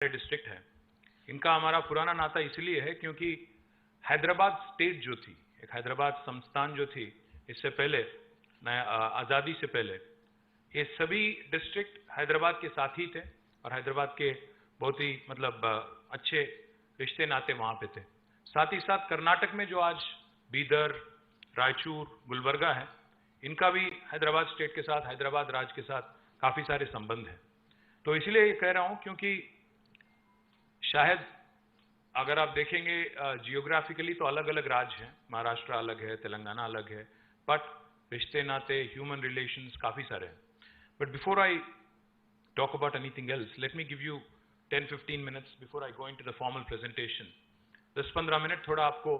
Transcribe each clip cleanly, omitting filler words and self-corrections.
District है, इनका हमारा पुराना नाता इसलिए है क्योंकि हैदराबाद स्टेट जो थी, एक हैदराबाद संस्थान जो थी, इससे पहले आज़ादी से पहले ये सभी डिस्ट्रिक्ट हैदराबाद के साथ ही थे और हैदराबाद के बहुत ही अच्छे रिश्ते नाते वहाँ पे थे। साथ ही साथ कर्नाटक में जो आज बीदर, रायचूर, गुलबर्गा है, इनका भी हैदराबाद स्टेट के साथ, हैदराबाद राज्य के साथ काफ़ी सारे संबंध हैं। तो इसलिए ये कह रहा हूँ क्योंकि शायद अगर आप देखेंगे जियोग्राफिकली तो अलग अलग राज्य हैं, महाराष्ट्र अलग है, तेलंगाना अलग है, बट रिश्ते नाते, ह्यूमन रिलेशंस काफ़ी सारे हैं। But before I talk about anything else, let me give you 10-15 minutes before I go into the formal presentation. 10-15 minute थोड़ा आपको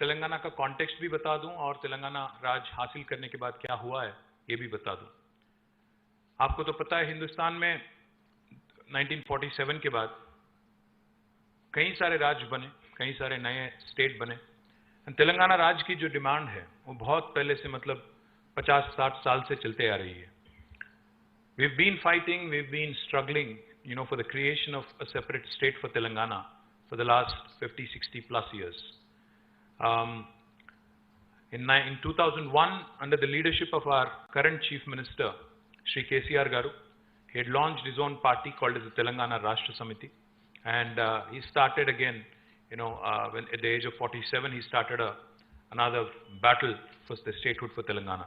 तेलंगाना का कॉन्टेक्स्ट भी बता दूं और तेलंगाना राज्य हासिल करने के बाद क्या हुआ है ये भी बता दूं। आपको तो पता है हिंदुस्तान में 1947 के बाद कई सारे राज्य बने, कई सारे नए स्टेट बने। तेलंगाना राज्य की जो डिमांड है वो बहुत पहले से 50-60 साल से चलते आ रही है। We've been fighting, we've been struggling, for the creation of a separate state for Telangana for the last 50-60 plus years. In 2001, under the leadership of our current Chief Minister, Shri KTR Garu, he had launched his own party called as the Telangana Rashtra Samiti, and he started again, when at the age of 47, he started another battle for the statehood for Telangana.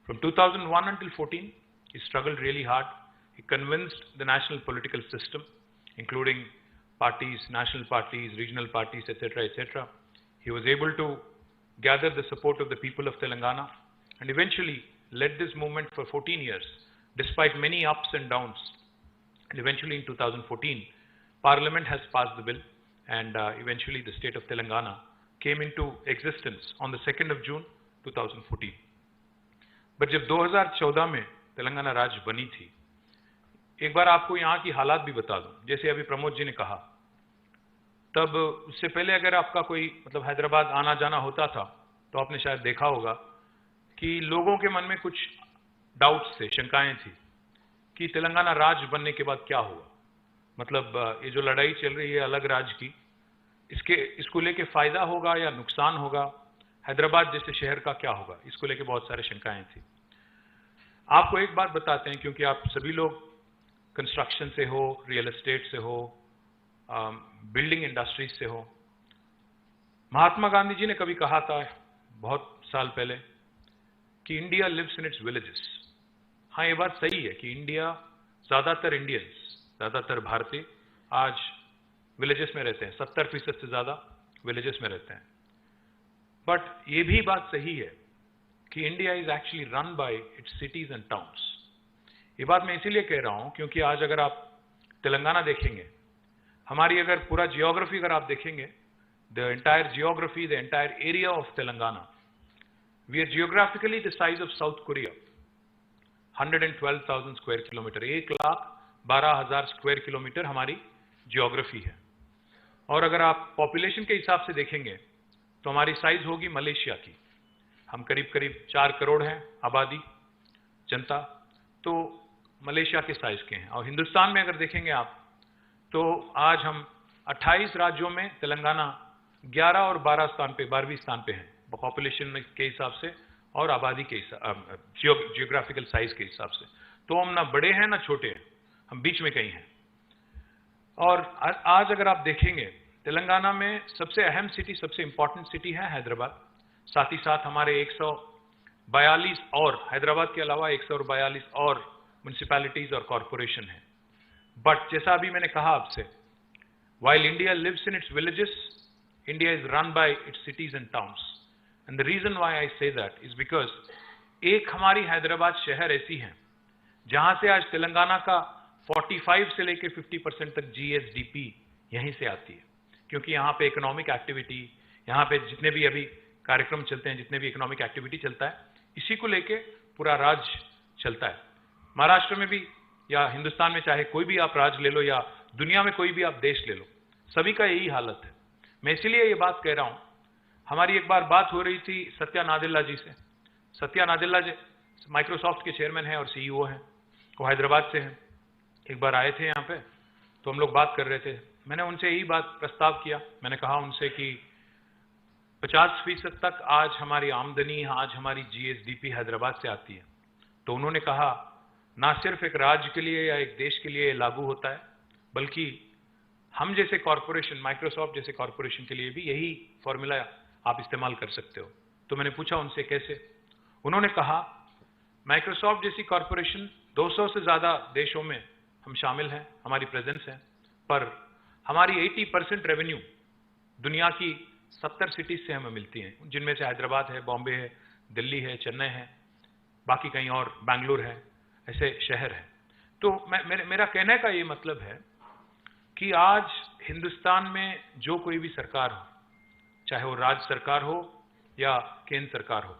From 2001 until 14, he struggled really hard. He convinced the national political system, including parties, national parties, regional parties, etc., etc. He was able to gather the support of the people of Telangana and eventually led this movement for 14 years, despite many ups and downs. And eventually in 2014, Parliament has passed the bill and eventually the state of Telangana came into existence on the 2nd of June 2014. But जब 2014 में तेलंगाना राज्य बनी थी, एक बार आपको यहाँ की हालात भी बता दूं। जैसे अभी प्रमोद जी ने कहा, तब उससे पहले अगर आपका कोई हैदराबाद आना जाना होता था तो आपने शायद देखा होगा कि लोगों के मन में कुछ डाउट्स थे, शंकाएं थी कि तेलंगाना राज्य बनने के बाद क्या होगा। ये जो लड़ाई चल रही है अलग राज्य की, इसको लेके फायदा होगा या नुकसान होगा, हैदराबाद जैसे शहर का क्या होगा, इसको लेके बहुत सारे शंकाएं थी। आपको एक बात बताते हैं, क्योंकि आप सभी लोग कंस्ट्रक्शन से हो, रियल एस्टेट से हो, बिल्डिंग इंडस्ट्रीज से हो। महात्मा गांधी जी ने कभी कहा था बहुत साल पहले कि India lives in its villages. हाँ, ये बात सही है कि ज्यादातर इंडियंस, ज्यादातर भारतीय आज विलेजेस में रहते हैं, 70% से ज्यादा विलेजेस में रहते हैं। बट ये भी बात सही है कि India is actually run by it's cities and towns. ये बात मैं इसीलिए कह रहा हूं क्योंकि आज अगर आप तेलंगाना देखेंगे, हमारी अगर पूरा जियोग्राफी अगर आप देखेंगे, the entire geography, the entire area of Telangana, we are geographically the size of South Korea. 112,000 square kilometer, 1,12,000 square kilometer हमारी जियोग्राफी है। और अगर आप पॉपुलेशन के हिसाब से देखेंगे तो हमारी साइज होगी मलेशिया की। हम करीब 4 करोड़ हैं आबादी, जनता, तो मलेशिया के साइज के हैं। और हिंदुस्तान में अगर देखेंगे आप तो आज हम 28 राज्यों में तेलंगाना 11 और 12 स्थान पे, 12वीं स्थान पे हैं पॉपुलेशन के हिसाब से और आबादी के हिसाब, जियोग्राफिकल साइज के हिसाब से। तो हम ना बड़े हैं ना छोटे हैं, हम बीच में कहीं हैं। और आज अगर आप देखेंगे तेलंगाना में सबसे अहम सिटी, सबसे इंपॉर्टेंट सिटी है हैदराबाद। साथ ही साथ हमारे 142 और, हैदराबाद के अलावा 142 और म्युनिसिपैलिटीज और कॉरपोरेशन हैं। बट जैसा अभी मैंने कहा आपसे, while India lives in its villages, India is run by its cities and towns. And the reason why I say that is because एक हमारी हैदराबाद शहर ऐसी है जहां से आज तेलंगाना का 45 से लेकर 50% तक GSDP यहीं से आती है, क्योंकि यहाँ पे इकोनॉमिक एक्टिविटी, यहाँ पे जितने भी अभी कार्यक्रम चलते हैं, जितने भी इकोनॉमिक एक्टिविटी चलता है, इसी को लेके पूरा राज्य चलता है। महाराष्ट्र में भी या हिंदुस्तान में चाहे कोई भी आप राज्य ले लो या दुनिया में कोई भी आप देश ले लो, सभी का यही हालत है। मैं इसीलिए ये बात कह रहा हूं। हमारी एक बार बात हो रही थी सत्या नादेला जी से। सत्या नादेला जी माइक्रोसॉफ्ट के चेयरमैन हैं और CEO हैं, वो हैदराबाद से हैं। एक बार आए थे यहाँ पे तो हम लोग बात कर रहे थे। मैंने उनसे यही बात प्रस्ताव किया, मैंने कहा उनसे कि 50% तक आज हमारी आमदनी, आज हमारी जीएसडीपी हैदराबाद से आती है। तो उन्होंने कहा ना सिर्फ एक राज्य के लिए या एक देश के लिए लागू होता है, बल्कि हम जैसे कॉरपोरेशन, माइक्रोसॉफ्ट जैसे कॉरपोरेशन के लिए भी यही फॉर्मूला आप इस्तेमाल कर सकते हो। तो मैंने पूछा उनसे कैसे। उन्होंने कहा माइक्रोसॉफ्ट जैसी कॉरपोरेशन 200 से ज्यादा देशों में हम शामिल हैं, हमारी प्रेजेंस है, पर हमारी 80% रेवेन्यू दुनिया की 70 सिटीज से हमें मिलती हैं, जिनमें से हैदराबाद है, बॉम्बे है, दिल्ली है, चेन्नई है, बाकी कहीं और बैंगलोर है, ऐसे शहर है। तो मेरा कहने का ये मतलब है कि आज हिंदुस्तान में जो कोई भी सरकार हो, चाहे वो राज्य सरकार हो या केंद्र सरकार हो,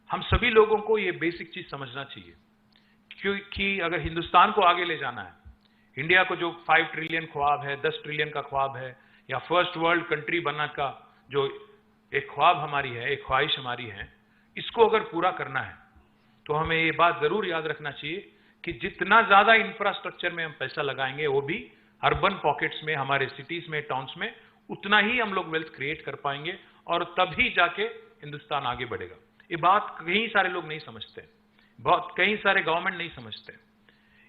हम सभी लोगों को ये बेसिक चीज समझना चाहिए क्योंकि अगर हिंदुस्तान को आगे ले जाना है, इंडिया को जो 5 ट्रिलियन ख्वाब है, 10 ट्रिलियन का ख्वाब है, या फर्स्ट वर्ल्ड कंट्री बनने का जो एक ख्वाब हमारी है, एक ख्वाहिश हमारी है, इसको अगर पूरा करना है तो हमें ये बात जरूर याद रखना चाहिए कि जितना ज्यादा इंफ्रास्ट्रक्चर में हम पैसा लगाएंगे, वो भी अर्बन पॉकेट्स में, हमारे सिटीज में, टाउन्स में, उतना ही हम लोग वेल्थ क्रिएट कर पाएंगे और तभी जाके हिंदुस्तान आगे बढ़ेगा। ये बात कई सारे लोग नहीं समझते, कई सारे गवर्नमेंट नहीं समझते।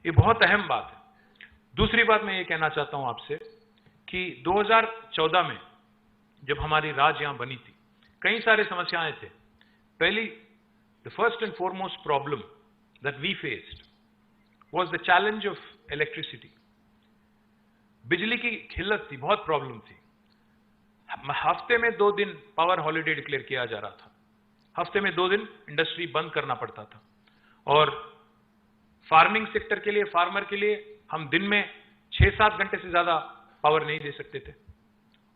ये बहुत अहम बात है। दूसरी बात मैं ये कहना चाहता हूं आपसे कि 2014 में जब हमारी राज्य यहां बनी थी, कई सारे समस्याएं थे। पहली, the first and foremost problem that we faced was the challenge of electricity. बिजली की किल्लत थी, बहुत प्रॉब्लम थी। हफ्ते में 2 दिन पावर हॉलिडे डिक्लेयर किया जा रहा था, हफ्ते में 2 दिन इंडस्ट्री बंद करना पड़ता था, और फार्मिंग सेक्टर के लिए, फार्मर के लिए हम दिन में 6-7 घंटे से ज्यादा पावर नहीं दे सकते थे।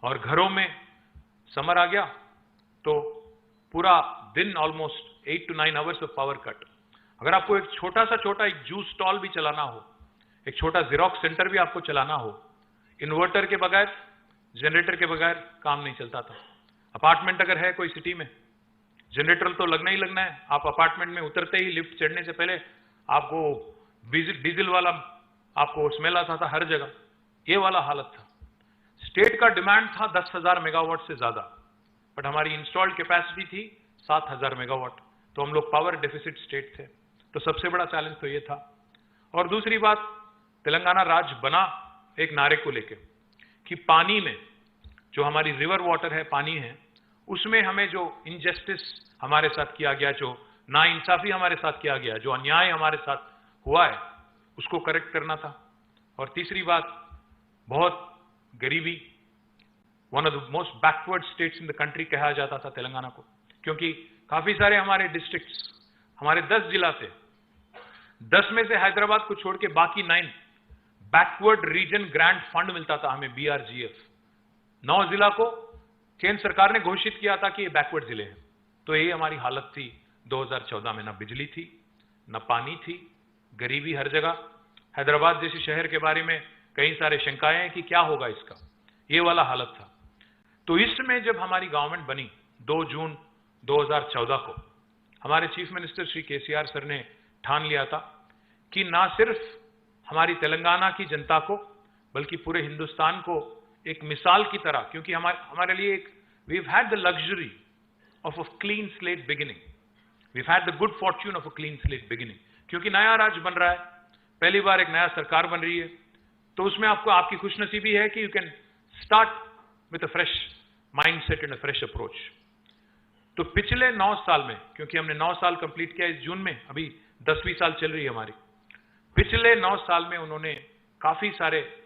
और घरों में समर आ गया तो पूरा दिन almost 8 to 9 hours of power cut. अगर आपको एक छोटा एक जूस स्टॉल भी चलाना हो, एक छोटा जेरोक्स सेंटर भी आपको चलाना हो, इन्वर्टर के बगैर, जनरेटर के बगैर काम नहीं चलता था। अपार्टमेंट अगर है कोई सिटी में, जनरेटर तो लगना ही लगना है। आप अपार्टमेंट में उतरते ही लिफ्ट चढ़ने से पहले आपको डीजल वाला आपको स्मेल आता था हर जगह, ये वाला हालत था। स्टेट का डिमांड था 10,000 मेगावाट से ज्यादा, बट हमारी इंस्टॉल्ड कैपेसिटी थी 7,000 मेगावाट, तो हम लोग पावर डेफिसिट स्टेट थे। तो सबसे बड़ा चैलेंज तो ये था। और दूसरी बात, तेलंगाना राज्य बना एक नारे को लेके कि पानी में, जो हमारी रिवर वाटर है, पानी है, उसमें हमें जो इनजस्टिस हमारे साथ किया गया, जो नाइंसाफी हमारे साथ किया गया, जो अन्याय हमारे साथ हुआ है, उसको करेक्ट करना था। और तीसरी बात, बहुत गरीबी, one of the most backward states in the country कहा जाता था तेलंगाना को, क्योंकि काफी सारे हमारे डिस्ट्रिक्ट्स, हमारे 10 जिला थे, 10 में से हैदराबाद को छोड़ के बाकी 9 बैकवर्ड रीजन ग्रांट फंड मिलता था हमें, BRGF। 9 जिला को केंद्र सरकार ने घोषित किया था कि ये बैकवर्ड जिले हैं। तो ये हमारी हालत थी 2014 में, ना बिजली थी, ना पानी थी, गरीबी हर जगह। हैदराबाद जैसे शहर के बारे में कई सारे शंकाएं हैं कि क्या होगा इसका, ये वाला हालत था। तो इसमें जब हमारी गवर्नमेंट बनी 2 जून 2014 को, हमारे chief minister Shri KCR sir ने ठान लिया था कि ना सिर्फ हमारी तेलंगाना की जनता को, बल्कि पूरे हिंदुस्तान को एक मिसाल की तरह, क्योंकि हमारे लिए एक, we've had the luxury of a clean slate beginning, we've had the good fortune of a clean slate beginning, क्योंकि नया राज्य बन रहा है, पहली बार एक नया सरकार बन रही है, तो उसमें आपको आपकी खुशनसीबी है कि you can start with a fresh mindset and a fresh approach. तो पिछले 9 साल में, क्योंकि हमने 9 साल कंप्लीट किया इस जून में, अभी 10वीं साल चल रही है हमारी, पिछले 9 साल में उन्होंने काफी सारे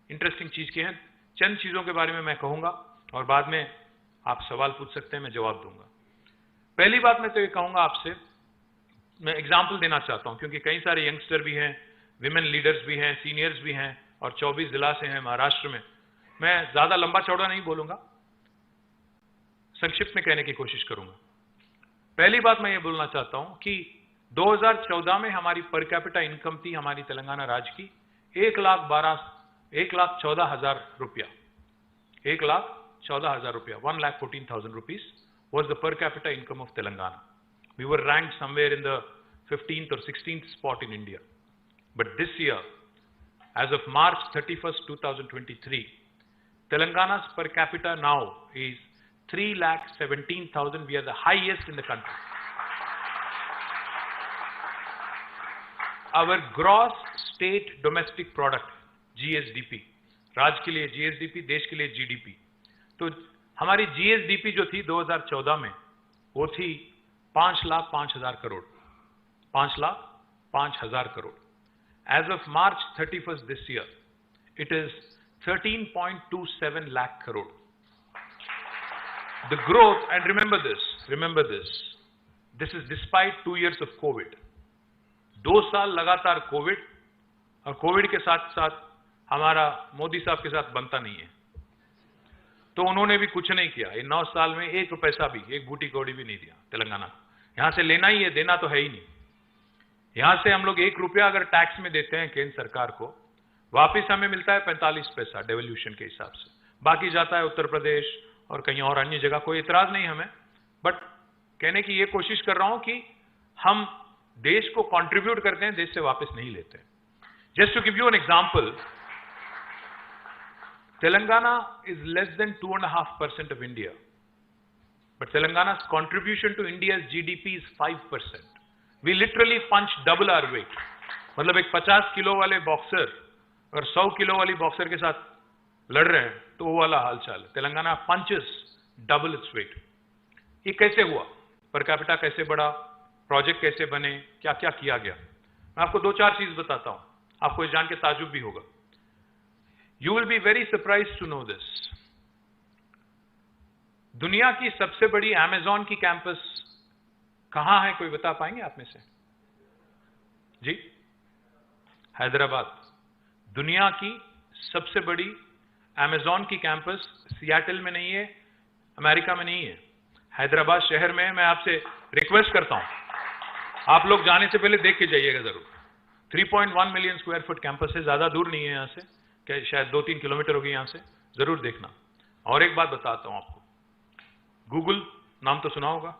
इंटरेस्टिंग चीज किए हैं। चंद चीजों के बारे में मैं कहूंगा और बाद में आप सवाल पूछ सकते हैं, मैं जवाब दूंगा। पहली बात मैं तो ये कहूंगा आपसे, मैं एग्जाम्पल देना चाहता हूं, क्योंकि कई सारे यंगस्टर भी हैं, विमेन लीडर्स भी हैं, सीनियर्स भी हैं, और 24 जिला से हैं महाराष्ट्र में। मैं ज्यादा लंबा चौड़ा नहीं बोलूंगा, संक्षिप्त में कहने की कोशिश करूंगा। पहली बात मैं ये बोलना चाहता हूं कि 2014 में हमारी पर कैपिटा इनकम थी हमारी तेलंगाना राज्य की 1,14,000 रुपया, 1,14,000 रुपया, 1,14,000 rupees was the per capita income of Telangana. We were ranked somewhere in the 15th or 16th spot in India. But this year, As of March 31st, 2023, Telangana's per capita now is 3,17,000. We are the highest in the country. Our gross state domestic product, GSDP, राज्य के लिए GSDP, देश के लिए GDP. तो हमारी GSDP जो थी 2014 में, वो थी 5,05,000 crore. 5,05,000 crore. As of March 31st this year, it is 13.27 lakh crore. The growth, and remember this is despite 2 years of COVID. 2 साल लगातार कोविड, और कोविड के साथ साथ हमारा मोदी साहब के साथ बनता नहीं है, तो उन्होंने भी कुछ नहीं किया. ये 9 साल में 1 पैसा भी, 1 बूटी कौड़ी भी नहीं दिया तेलंगाना. यहां से लेना ही है, देना तो है ही नहीं. यहां से हम लोग 1 रुपया अगर टैक्स में देते हैं केंद्र सरकार को, वापिस हमें मिलता है 45 पैसा डेवल्यूशन के हिसाब से. बाकी जाता है उत्तर प्रदेश और कहीं और अन्य जगह. कोई इतराज नहीं हमें, बट कहने की ये कोशिश कर रहा हूं कि हम देश को कंट्रीब्यूट करते हैं, देश से वापस नहीं लेते. Just to give you an example, Telangana is less than 2.5% of India, but Telangana's contribution to India's GDP is 5%. We literally punch double our weight. मतलब एक 50 किलो वाले बॉक्सर और 100 किलो वाली बॉक्सर के साथ लड़ रहे हैं, तो वो वाला हालचाल है. Telangana punches double its weight. ये कैसे हुआ? पर कैपिटा कैसे बढ़ा? प्रोजेक्ट कैसे बने? क्या क्या किया गया? मैं आपको 2-4 चीज बताता हूं, आपको ये जान के ताजुब भी होगा. You will be very surprise to know this. दुनिया की सबसे बड़ी अमेज़न की कैंपस कहां है? कोई बता पाएंगे आप में से? जी, हैदराबाद. दुनिया की सबसे बड़ी अमेज़न की कैंपस सियाटल में नहीं है, अमेरिका में नहीं है, हैदराबाद शहर में है. मैं आपसे रिक्वेस्ट करता हूं, आप लोग जाने से पहले देख के जाइएगा जरूर. 3.1 मिलियन स्क्वायर फुट कैंपस है, ज्यादा दूर नहीं है यहां से, क्या शायद 2-3 किलोमीटर होगी यहां से. जरूर देखना. और एक बात बताता हूं आपको, गूगल नाम तो सुना होगा.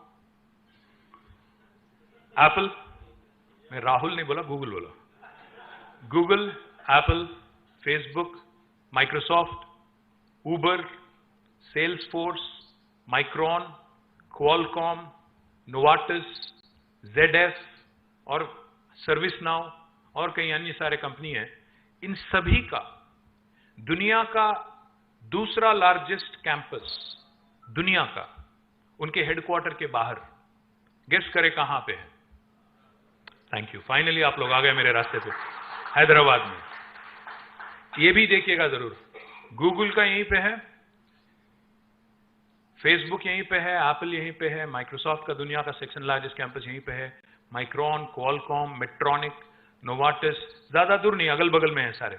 एप्पल, मैं राहुल नहीं बोला, गूगल बोला. Google, Apple, Facebook, Microsoft, Uber, Salesforce, Micron, Qualcomm, Novartis, ZF और सर्विस नाउ और कई अन्य सारे कंपनी हैं. इन सभी का दुनिया का दूसरा लार्जेस्ट कैंपस, दुनिया का, उनके हेडक्वार्टर के बाहर. गेस करें कहां पे है? थैंक यू, फाइनली आप लोग आ गए मेरे रास्ते पे. हैदराबाद में. ये भी देखिएगा जरूर. गूगल का यहीं पे है, फेसबुक यहीं पे है, एप्पल यहीं पे है, माइक्रोसॉफ्ट का दुनिया का सेक्शन लार्जेस्ट कैंपस यहीं पे है, माइक्रॉन, क्वालकॉम, मेट्रॉनिक, नोवार्टिस, ज्यादा दूर नहीं, अगल बगल में है सारे.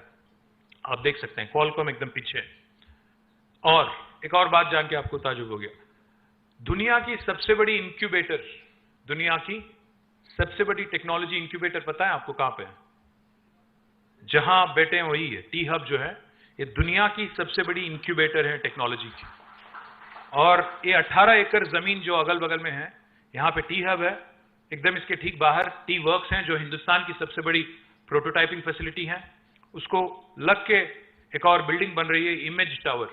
आप देख सकते हैं क्वालकॉम एकदम पीछे है. और एक और बात जान के आपको ताजुब हो गया, दुनिया की सबसे बड़ी इंक्यूबेटर, दुनिया की सबसे बड़ी टेक्नोलॉजी इंक्यूबेटर पता है आपको कहां पे है? जहां बैठे हैं वही है. टी हब जो है, ये दुनिया की सबसे बड़ी इंक्यूबेटर है टेक्नोलॉजी की. और ये 18 एकड़ जमीन जो अगल बगल में है, यहां पे टी हब है. एकदम इसके ठीक बाहर टी वर्क्स हैं, जो हिंदुस्तान की सबसे बड़ी प्रोटोटाइपिंग फैसिलिटी है. उसको लग के एक और बिल्डिंग बन रही है, image tower.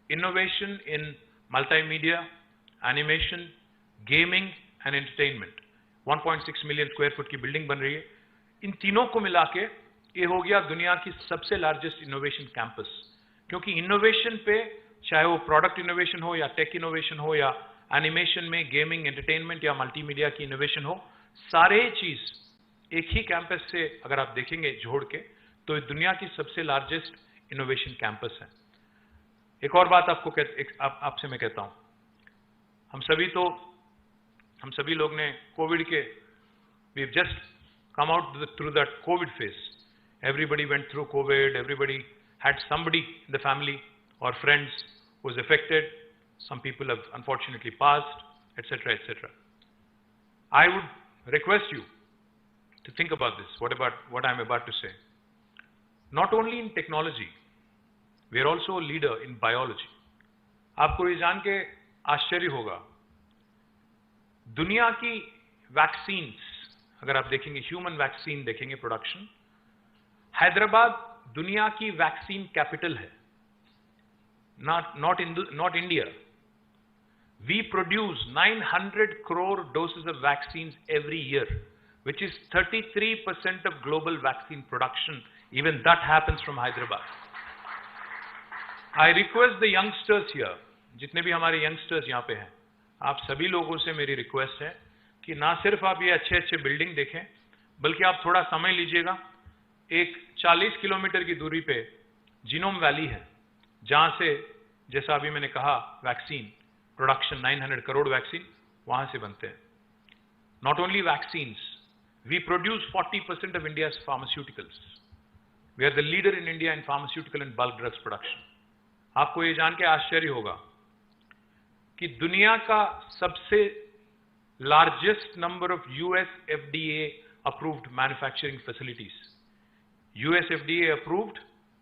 Innovation in multimedia, animation, gaming and entertainment. 1.6 million square foot की बिल्डिंग बन रही है. इन तीनों को मिला के ये हो गया दुनिया की सबसे लार्जेस्ट इनोवेशन कैंपस. क्योंकि इनोवेशन पे, चाहे वो प्रोडक्ट इनोवेशन हो या टेक इनोवेशन हो या एनिमेशन में गेमिंग, एंटरटेनमेंट या मल्टीमीडिया की इनोवेशन हो, सारे चीज एक ही कैंपस से अगर आप देखेंगे जोड़ के, तो ये दुनिया की सबसे लार्जेस्ट इनोवेशन कैंपस है. एक और बात आपसे मैं कहता हूं, हम सभी लोग ने कोविड के, we have just come out through that COVID phase. Everybody went through COVID. Everybody had somebody in the family or friends who was affected. Some people have unfortunately passed, etc., etc. I would request you to think about this. What I'm about to say? Not only in technology, we are also a leader in biology. आपको ये जान के आश्चर्य होगा, दुनिया की vaccines अगर आप देखेंगे, ह्यूमन वैक्सीन देखेंगे प्रोडक्शन, हैदराबाद दुनिया की वैक्सीन कैपिटल है, not India. We produce 900 crore doses of vaccines every year, which is 33% of global vaccine production. Even that happens from Hyderabad. I request the youngsters here, जितने भी हमारे youngsters यहाँ पे हैं, आप सभी लोगों से मेरी रिक्वेस्ट है कि ना सिर्फ आप ये अच्छे अच्छे बिल्डिंग देखें, बल्कि आप थोड़ा समय लीजिएगा। एक 40 किलोमीटर की दूरी पे जीनोम वैली है, जहां से, जैसा अभी मैंने कहा, वैक्सीन प्रोडक्शन 900 करोड़ वैक्सीन वहां से बनते हैं। Not only vaccines, we produce 40% of India's pharmaceuticals. We are the leader in India in pharmaceutical and bulk drugs production. आपको ये जान के आश्चर्य होगा कि दुनिया का सबसे largest number of US FDA approved manufacturing facilities, US FDA approved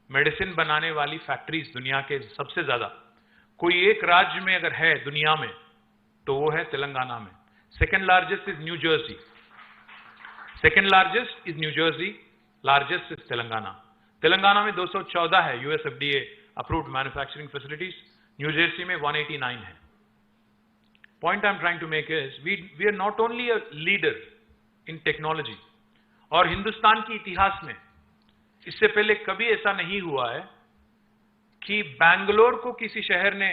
medicine बनाने वाली फैक्ट्रीज दुनिया के सबसे ज्यादा कोई एक राज्य में अगर है दुनिया में तो वो है तेलंगाना में। Second largest is new Jersey, second largest is new Jersey, largest is Telangana. Telangana में 214 है US FDA approved manufacturing facilities, new Jersey में 189 है। Point I'm trying to make is we are not only a leader in technology, और हिंदुस्तान के इतिहास में इससे पहले कभी ऐसा नहीं हुआ है कि बैंगलोर को किसी शहर ने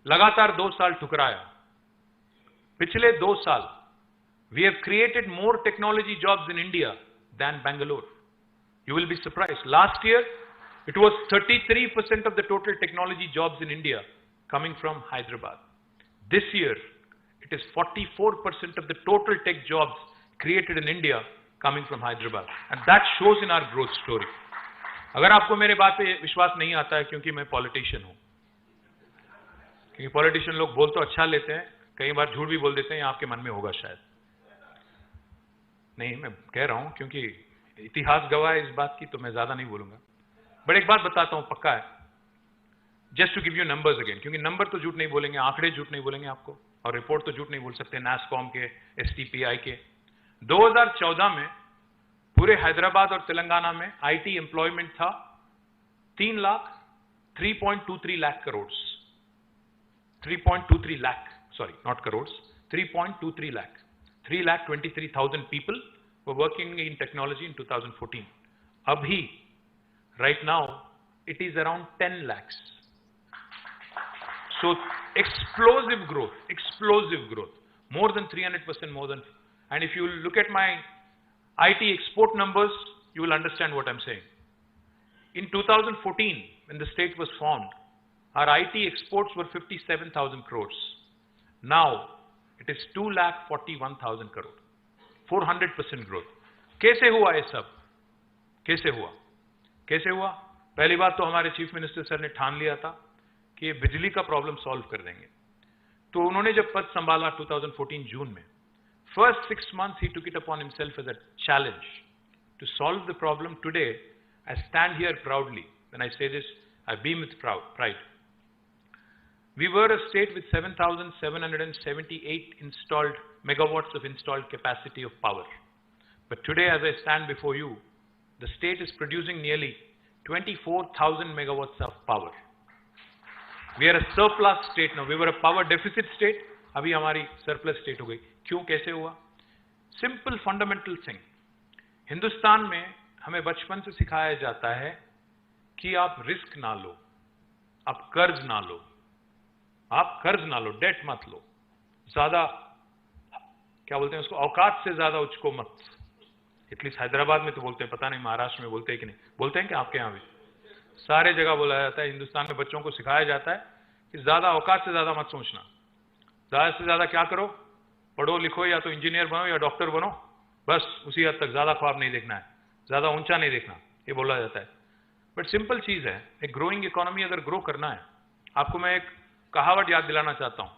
लगातार 2 साल ठुकराया। पिछले 2 साल we have created more technology jobs in India than Bangalore. You will be surprised. Last year it was 33% of the total technology jobs in India coming from Hyderabad. This year, it is 44% of the total tech jobs created in India coming from Hyderabad. And that shows in our growth story. अगर आपको मेरे बात पे विश्वास नहीं आता है क्योंकि मैं पॉलिटिशियन हूं, क्योंकि पॉलिटिशियन लोग बोल तो अच्छा लेते हैं, कई बार झूठ भी बोल देते हैं, आपके मन में होगा शायद। नहीं, मैं कह रहा हूं क्योंकि इतिहास गवाह है इस बात की, तो मैं ज्यादा नहीं बोलूंगा। बट एक बात बताता हूं, पक्का है, just to give you numbers again, क्योंकि नंबर तो झूठ नहीं बोलेंगे, आंकड़े झूठ नहीं बोलेंगे आपको, और रिपोर्ट तो झूठ नहीं बोल सकते नैसकॉम के, एसटीपीआई के। 2014 में पूरे हैदराबाद और तेलंगाना में आईटी एम्प्लॉयमेंट था 3.23 lakh crore, 3.23 lakh, sorry not crore, 3.23 lakh, 3,23,000 people were working in technology in 2014। अभी right now it is around 10 lakhs. So explosive growth, more than 300% more than. And if you look at my IT export numbers, you will understand what I'm saying. In 2014, when the state was formed, our IT exports were 57,000 crores. Now it is 2,41,000 crore, 400% growth. कैसे हुआ ये सब? कैसे हुआ? पहली बात तो हमारे चीफ मिनिस्टर सर ने ठान लिया था कि ये बिजली का प्रॉब्लम सॉल्व कर देंगे। तो उन्होंने जब पद संभाला 2014 जून में, first 6 months he took it upon himself as a challenge to solve the problem. Today I stand here proudly. When I say this, I beam with pride. We were a state with 7,778 installed megawatts of installed capacity of power. But today, as I stand before you, the state is producing nearly 24,000 megawatts of power. We are a surplus state now. We were a power deficit state. अभी हमारी surplus state हो गई। क्यों, कैसे हुआ? Simple fundamental thing. Hindustan में हमें बचपन से सिखाया जाता है कि आप रिस्क ना लो, आप कर्ज ना लो, डेट मत लो, ज्यादा क्या बोलते हैं उसको, औकात से ज्यादा उचको मत। एटलीस्ट हैदराबाद में तो बोलते हैं, पता नहीं महाराष्ट्र में बोलते हैं कि नहीं, बोलते हैं कि आपके यहाँ भी सारे जगह बोला जाता है। हिंदुस्तान में बच्चों को सिखाया जाता है कि ज्यादा औकात से ज्यादा मत सोचना, ज्यादा से ज्यादा क्या करो, पढ़ो लिखो, या तो इंजीनियर बनो या डॉक्टर बनो, बस उसी हद तक, ज्यादा ख्वाब नहीं देखना है, ज्यादा ऊंचा नहीं देखना, ये बोला जाता है। बट सिंपल चीज है, एक ग्रोइंग इकोनॉमी अगर ग्रो करना है, आपको मैं एक कहावत याद दिलाना चाहता हूं।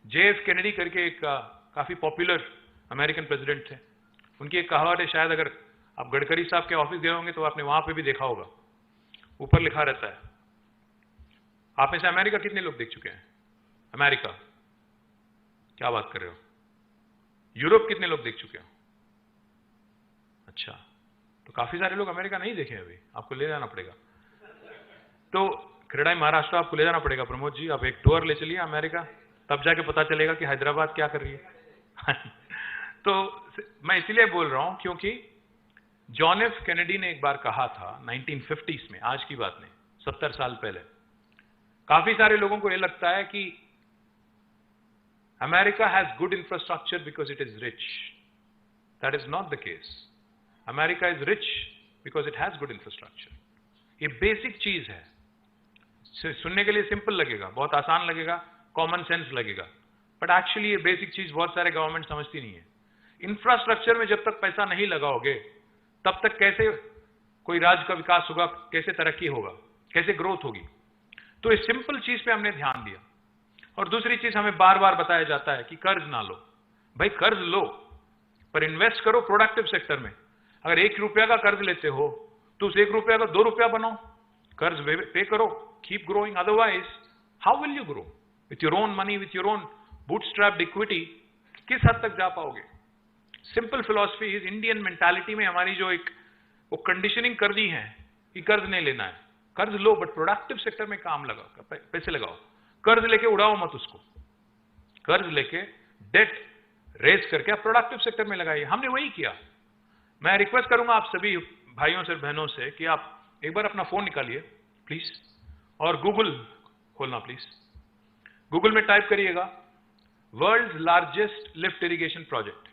JF केनेडी करके एक काफी पॉपुलर अमेरिकन प्रेसिडेंट थे, उनकी एक कहावत है, शायद अगर आप गडकरी साहब के ऑफिस गए होंगे तो आपने वहां पे भी देखा होगा, ऊपर लिखा रहता है। आप में से अमेरिका कितने लोग देख चुके हैं? अमेरिका, क्या बात कर रहे हो? यूरोप कितने लोग देख चुके हो? अच्छा, तो काफी सारे लोग अमेरिका नहीं देखे अभी, आपको ले जाना पड़ेगा। तो क्रेडाई महाराष्ट्र आपको ले जाना पड़ेगा प्रमोद जी, आप एक टूर ले चलिए अमेरिका, तब जाके पता चलेगा कि हैदराबाद क्या कर रही है। तो मैं इसीलिए बोल रहा हूं क्योंकि जॉन एफ कैनेडी ने एक बार कहा था 1950s में, आज की बात नहीं, 70 साल पहले। काफी सारे लोगों को यह लगता है कि America has good infrastructure because it is rich. That is not the case. America is rich because it has good infrastructure. ये बेसिक चीज है, सुनने के लिए सिंपल लगेगा, बहुत आसान लगेगा, कॉमन सेंस लगेगा, बट एक्चुअली ये बेसिक चीज बहुत सारे गवर्नमेंट समझती नहीं है। इंफ्रास्ट्रक्चर में जब तक पैसा नहीं लगाओगे तब तक कैसे कोई राज्य का विकास होगा, कैसे तरक्की होगा, कैसे ग्रोथ होगी। तो इस सिंपल चीज पे हमने ध्यान दिया। और दूसरी चीज हमें बार बार बताया जाता है कि कर्ज ना लो। भाई कर्ज लो, पर इन्वेस्ट करो प्रोडक्टिव सेक्टर में। अगर 1 रुपया का कर्ज लेते हो तो उस 1 रुपया का 2 रुपया बनाओ, कर्ज पे करो, keep growing. Otherwise how will you grow with your own money, with your own bootstrapped equity? किस हद तक जा पाओगे? Simple philosophy is, Indian mentality में हमारी जो एक वो कंडीशनिंग कर दी है कि कर्ज नहीं लेना है। कर्ज लो बट प्रोडक्टिव सेक्टर में काम लगाओ, पैसे लगाओ। कर्ज लेके उड़ाओ मत उसको, कर्ज लेके डेट रेज करके आप प्रोडक्टिव सेक्टर में लगाइए। हमने वही किया। मैं रिक्वेस्ट करूंगा आप सभी भाइयों से बहनों से कि आप एक बार अपना फोन निकालिए प्लीज, और गूगल खोलना प्लीज। गूगल में टाइप करिएगा world's largest lift irrigation project,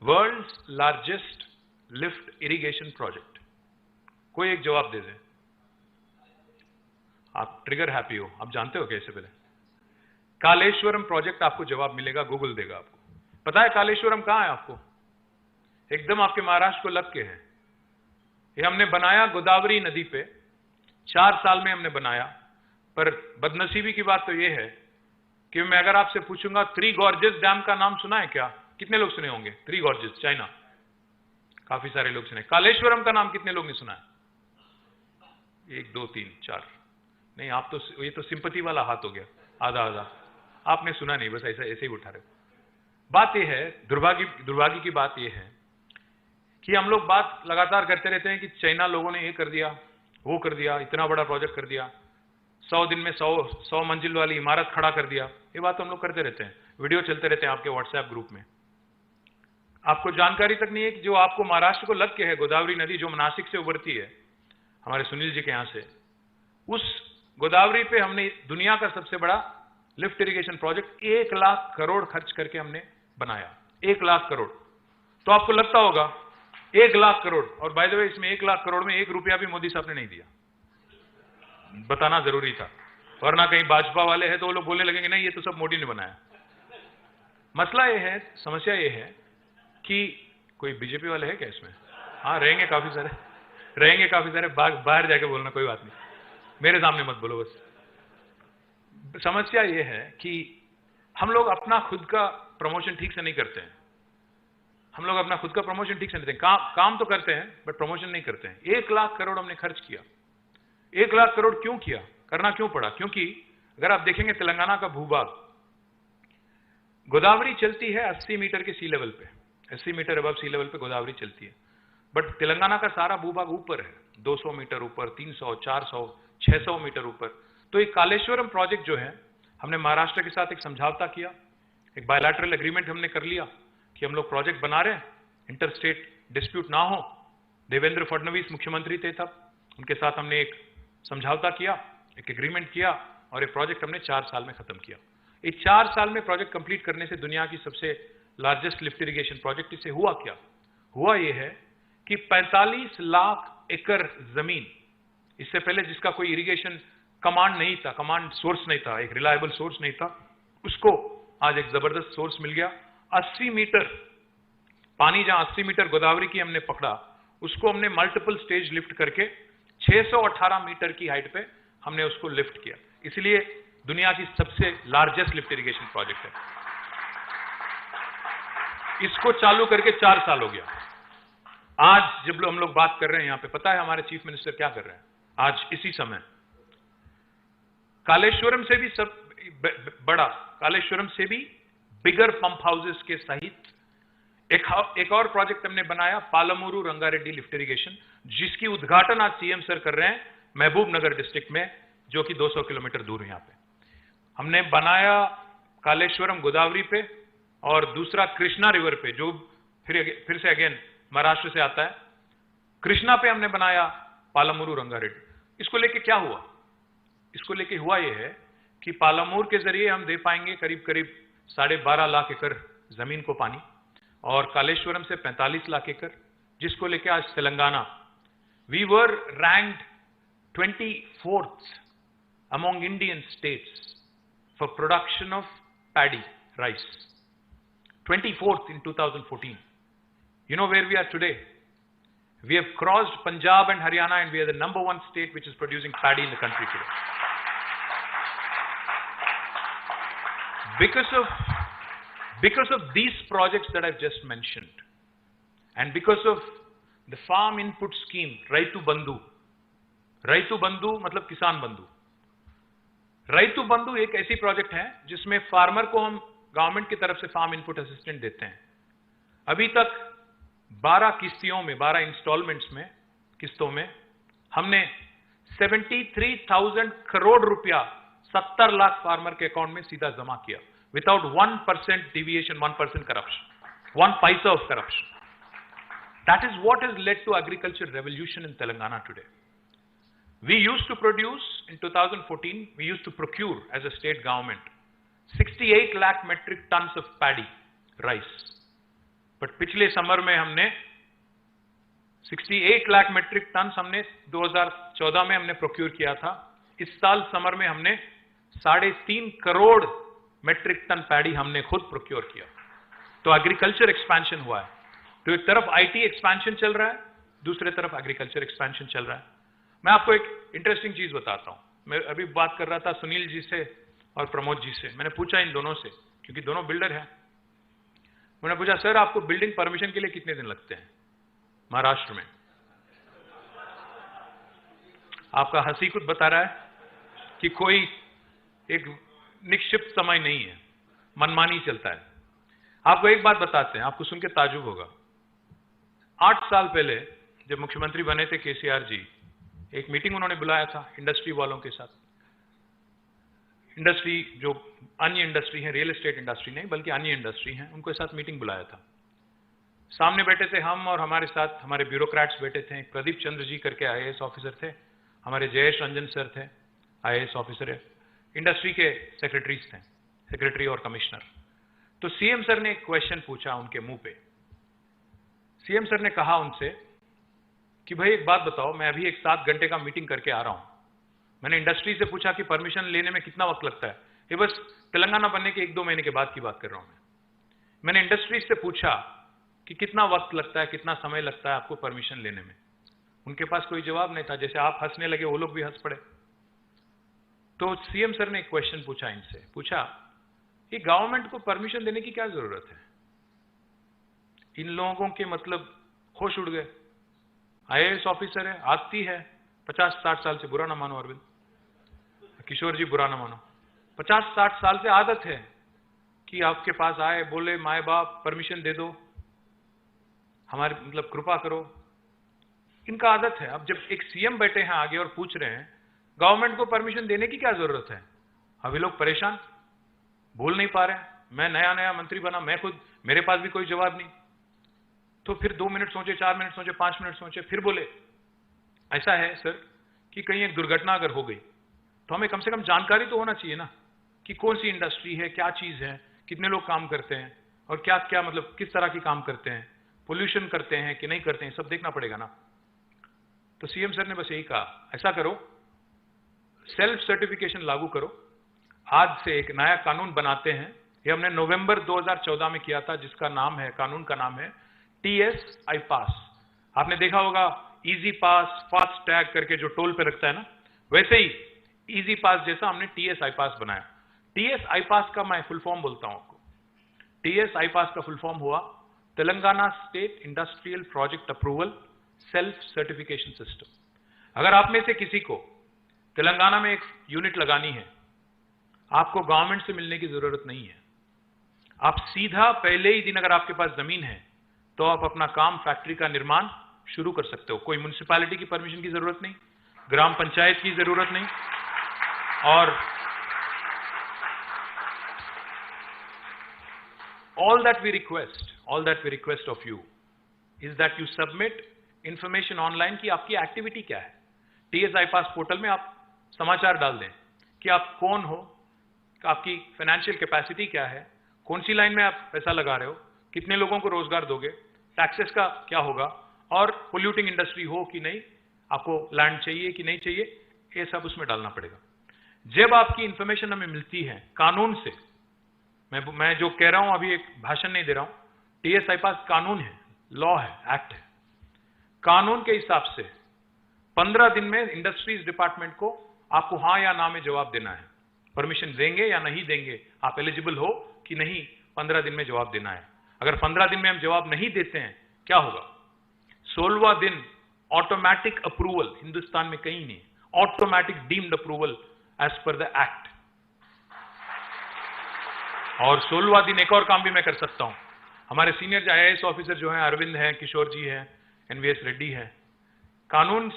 world's largest lift irrigation project. कोई एक जवाब दे दे, आप ट्रिगर हैप्पी हो, आप जानते हो कैसे? पहले कालेश्वरम प्रोजेक्ट आपको जवाब मिलेगा, गूगल देगा आपको। पता है कालेश्वरम कहां है आपको? एकदम आपके महाराष्ट्र को लग के है। ये हमने बनाया गोदावरी नदी पे, 4 साल में हमने बनाया। पर बदनसीबी की बात तो ये है कि मैं अगर आपसे पूछूंगा 3 गॉर्जेस डैम का नाम सुना है क्या? कितने लोग सुने होंगे? 3 गॉर्जेस, चाइना, काफी सारे लोग सुने। कालेश्वरम का नाम कितने लोग ने सुना है? 1 2 3 4। नहीं, आप तो ये तो सिंपैथी वाला हाथ हो गया, आधा आधा। आपने सुना नहीं, बस ऐसा ऐसे ही उठा रहे। बात यह है, दुर्भाग्य की बात यह है कि हम लोग बात लगातार करते रहते हैं कि चाइना लोगों ने ये कर दिया, वो कर दिया, इतना बड़ा प्रोजेक्ट कर दिया, 100 दिन में 100 मंजिल वाली इमारत खड़ा कर दिया। ये बात तो हम लोग करते रहते हैं, वीडियो चलते रहते हैं आपके व्हाट्सएप ग्रुप में। आपको जानकारी तक नहीं है कि जो आपको महाराष्ट्र को लग के है गोदावरी नदी, जो नासिक से उभरती है हमारे सुनील जी के यहां से, उस गोदावरी पे हमने दुनिया का सबसे बड़ा lift irrigation project 1 lakh crore खर्च करके हमने बनाया। 1 लाख करोड़। तो आपको लगता होगा 1 लाख करोड़, और बाय द वे इसमें 1 लाख करोड़ में 1 रुपया भी मोदी साहब ने नहीं दिया। बताना जरूरी था, वरना कहीं भाजपा वाले हैं तो वो लोग बोलने लगेंगे नहीं ये तो सब मोदी ने बनाया। मसला ये है, समस्या ये है कि कोई बीजेपी वाले है क्या इसमें? हाँ रहेंगे काफी सारे, रहेंगे काफी सारे। बाहर जाके बोलना, कोई बात नहीं, मेरे सामने मत बोलो बस। समस्या ये है कि हम लोग अपना खुद का प्रमोशन ठीक से नहीं करते हैं। हम लोग अपना खुद का प्रमोशन ठीक से नहीं करते हैं। काम तो करते हैं बट प्रमोशन नहीं करते हैं। 1 लाख करोड़ हमने खर्च किया। 1 लाख करोड़ क्यों किया, करना क्यों पड़ा? क्योंकि अगर आप देखेंगे तेलंगाना का भूभाग, गोदावरी चलती है 80 मीटर के सी लेवल पे, 80 मीटर अबव सी लेवल पे गोदावरी चलती है। बट तेलंगाना का सारा भूभाग ऊपर है, 200 मीटर ऊपर, 300, 400, 600 मीटर ऊपर। तो एक कालेश्वरम प्रोजेक्ट जो है, हमने महाराष्ट्र के साथ एक समझौता किया, एक बायलैटरल एग्रीमेंट हमने कर लिया कि हम लोग प्रोजेक्ट बना रहे हैं, इंटर स्टेट डिस्प्यूट ना हो। देवेंद्र फडणवीस मुख्यमंत्री थे तब, उनके साथ हमने एक समझौता किया, एक एग्रीमेंट किया, और एक प्रोजेक्ट हमने 4 साल में खत्म किया। ये 4 साल में प्रोजेक्ट कंप्लीट करने से दुनिया की सबसे लार्जेस्ट लिफ्ट इरिगेशन प्रोजेक्ट, इससे हुआ क्या? हुआ ये है कि 45 लाख एकड़ जमीन, इससे पहले जिसका कोई इरिगेशन कमांड नहीं था, कमांड सोर्स नहीं था, एक रिलायबल सोर्स नहीं था, उसको आज एक जबरदस्त सोर्स मिल गया। 80 मीटर पानी, जहां 80 मीटर गोदावरी की हमने पकड़ा, उसको हमने मल्टीपल स्टेज लिफ्ट करके 618 मीटर की हाइट पे हमने उसको लिफ्ट किया। इसलिए दुनिया की सबसे लार्जेस्ट लिफ्ट इरिगेशन प्रोजेक्ट है। इसको चालू करके 4 साल हो गया। आज जब हम लोग बात कर रहे हैं यहां पे, पता है हमारे चीफ मिनिस्टर क्या कर रहे हैं? आज इसी समय कालेश्वरम से भी सब बड़ा, कालेश्वरम से भी बिगर पंप हाउसेस के सहित एक और प्रोजेक्ट हमने बनाया पालमूरू रंगारेड्डी लिफ्ट इरिगेशन, जिसकी उद्घाटन आज सीएम सर कर रहे हैं महबूब नगर डिस्ट्रिक्ट में, जो कि 200 किलोमीटर दूर है। यहाँ पे हमने बनाया कालेश्वरम गोदावरी पे, और दूसरा कृष्णा रिवर पे, जो फिर से अगेन महाराष्ट्र से आता है। कृष्णा पे हमने बनाया पालमूरू रंगारेड्डी। इसको लेके क्या हुआ? इसको लेके हुआ यह है कि पालमूर के जरिए हम दे पाएंगे करीब करीब 12.5 लाख एकड़ जमीन को पानी, और कालेश्वरम से 45 लाख एकड़, जिसको लेके आज Telangana, we were ranked 24th among Indian states for production of paddy rice. 24th in 2014. You know where we are today? We have crossed Punjab and Haryana, and we are the #1 state which is producing paddy in the country today. Because of these projects that I've just mentioned, and because of the farm input scheme, Raitu Bandhu मतलब किसान बंधु। रैतु बंधु एक ऐसी project है जिसमें farmer को हम गवर्नमेंट की तरफ से फार्म इनपुट असिस्टेंट देते हैं। अभी तक 12 किस्तों में, 12 इंस्टॉलमेंट्स में, किस्तों में हमने 73,000 करोड़ रुपया 70 लाख फार्मर के अकाउंट में सीधा जमा किया, विदाउट 1% डिविएशन, 1% करप्शन, 1 पैसा of corruption. That is what has led to agriculture revolution in Telangana today. We used to produce, in 2014, we used to procure as a state government 68 lakh metric tons of paddy rice. But पिछले summer में हमने 68 lakh metric ton हमने 2014 में हमने procure किया था। इस साल समर में हमने 3.5 करोड़ मेट्रिक टन पैडी हमने खुद प्रोक्योर किया। तो एग्रीकल्चर एक्सपेंशन हुआ है। तो एक तरफ आईटी एक्सपेंशन चल रहा है, दूसरे तरफ एग्रीकल्चर एक्सपेंशन चल रहा है। मैं आपको एक इंटरेस्टिंग चीज बताता हूं। मैं अभी बात कर रहा था सुनील जी से और प्रमोद जी से। मैंने पूछा इन दोनों से, क्योंकि दोनों बिल्डर हैं। मैंने पूछा, सर आपको बिल्डिंग परमिशन के लिए कितने दिन लगते हैं महाराष्ट्र में? आपका हंसी कुछ बता रहा है कि कोई एक निश्चित समय नहीं है, मनमानी चलता है। आपको एक बात बताते हैं, आपको सुन के ताजुब होगा। 8 साल पहले जब मुख्यमंत्री बने थे केसीआर जी, एक मीटिंग उन्होंने बुलाया था इंडस्ट्री वालों के साथ। इंडस्ट्री जो अन्य इंडस्ट्री है, रियल एस्टेट इंडस्ट्री नहीं बल्कि अन्य इंडस्ट्री हैं, उनके साथ मीटिंग बुलाया था। सामने बैठे थे हम और हमारे साथ हमारे ब्यूरोक्रेट्स बैठे थे। प्रदीप चंद्र जी करके आईएएस ऑफिसर थे, हमारे जयेश रंजन सर थे आईएएस ऑफिसर है, इंडस्ट्री के सेक्रेटरीज थे, सेक्रेटरी और कमिश्नर। तो सीएम सर ने एक क्वेश्चन पूछा उनके मुंह पे। सीएम सर ने कहा उनसे कि भाई एक बात बताओ, मैं अभी एक 7 घंटे का मीटिंग करके आ रहा हूं। मैंने इंडस्ट्री से पूछा कि परमिशन लेने में कितना वक्त लगता है। ये बस तेलंगाना बनने के 1-2 महीने के बाद की बात कर रहा हूं मैंने इंडस्ट्री से पूछा कि कितना वक्त लगता है, कितना समय लगता है आपको परमिशन लेने में। उनके पास कोई जवाब नहीं था। जैसे आप हंसने लगे वो लोग भी हंस पड़े। तो सीएम सर ने एक क्वेश्चन पूछा इनसे, पूछा कि गवर्नमेंट को परमिशन देने की क्या जरूरत है? इन लोगों के मतलब होश उड़ गए। आईएएस ऑफिसर है, आती है 50-60 साल से, बुरा ना मानो अरविंद, किशोर जी बुरा ना मानो, 50-60 साल से आदत है कि आपके पास आए, बोले माए बाप परमिशन दे दो, हमारे मतलब कृपा करो, इनका आदत है। अब जब एक सीएम बैठे हैं आगे और पूछ रहे हैं गवर्नमेंट को परमिशन देने की क्या जरूरत है, अभी लोग परेशान, बोल नहीं पा रहे हैं। मैं नया मंत्री बना, मैं खुद, मेरे पास भी कोई जवाब नहीं। तो फिर 2 मिनट सोचे, 4 मिनट सोचे, 5 मिनट सोचे, फिर बोले ऐसा है सर कि कहीं एक दुर्घटना अगर हो गई तो हमें कम से कम जानकारी तो होना चाहिए ना कि कौन सी इंडस्ट्री है, क्या चीज है, कितने लोग काम करते हैं और क्या क्या मतलब किस तरह की काम करते हैं, पोल्यूशन करते हैं कि नहीं करते हैं, सब देखना पड़ेगा ना। तो सीएम सर ने बस यही कहा, ऐसा करो, सेल्फ सर्टिफिकेशन लागू करो। आज से एक नया कानून बनाते हैं। ये हमने नवंबर 2014 में किया था, जिसका नाम है, कानून का नाम है टीएस आई पास। आपने देखा होगा इजी पास, फास्ट टैग करके जो टोल पे रखता है ना, वैसे ही इजी पास जैसा हमने टीएस आई पास बनाया। टीएस आई पास का मैं फुल फॉर्म बोलता हूं आपको। टीएस आई पास का फुल फॉर्म हुआ Telangana state industrial project approval self certification system. अगर आप में से किसी को तेलंगाना में एक यूनिट लगानी है, आपको गवर्नमेंट से मिलने की जरूरत नहीं है। आप सीधा पहले ही दिन, अगर आपके पास जमीन है, तो आप अपना काम, फैक्ट्री का निर्माण शुरू कर सकते हो। कोई म्युनिसिपैलिटी की परमिशन की जरूरत नहीं, ग्राम पंचायत की जरूरत नहीं, और all that we request of you is that you submit information online कि आपकी एक्टिविटी क्या है। TSI पास पोर्टल में आप समाचार डाल दें कि आप कौन हो, आपकी फाइनेंशियल कैपेसिटी क्या है, कौन सी लाइन में आप पैसा लगा रहे हो, कितने लोगों को रोजगार दोगे, टैक्सेस का क्या होगा, और पोल्यूटिंग इंडस्ट्री हो कि नहीं, आपको लैंड चाहिए कि नहीं चाहिए, ये सब उसमें डालना पड़ेगा। जब आपकी इंफॉर्मेशन हमें मिलती है कानून से, मैं जो कह रहा हूं अभी एक भाषण नहीं दे रहा हूं, TSI पास कानून है, लॉ है, एक्ट है। कानून के हिसाब से 15 दिन में इंडस्ट्रीज डिपार्टमेंट को आपको हाँ या ना में जवाब देना है। परमिशन देंगे या नहीं देंगे, आप एलिजिबल हो कि नहीं, 15 दिन में जवाब देना है। अगर 15 दिन में हम जवाब नहीं देते हैं, क्या होगा? 16वां दिन ऑटोमेटिक अप्रूवल, हिंदुस्तान में कहीं नहीं, automatic deemed approval as per the act. और 16वां दिन एक और काम भी मैं कर सकता हूं। हमारे सीनियर IAS ऑफिसर जो हैं, अरविंद हैं, किशोर जी हैं, NVS रेड्डी हैं, कानून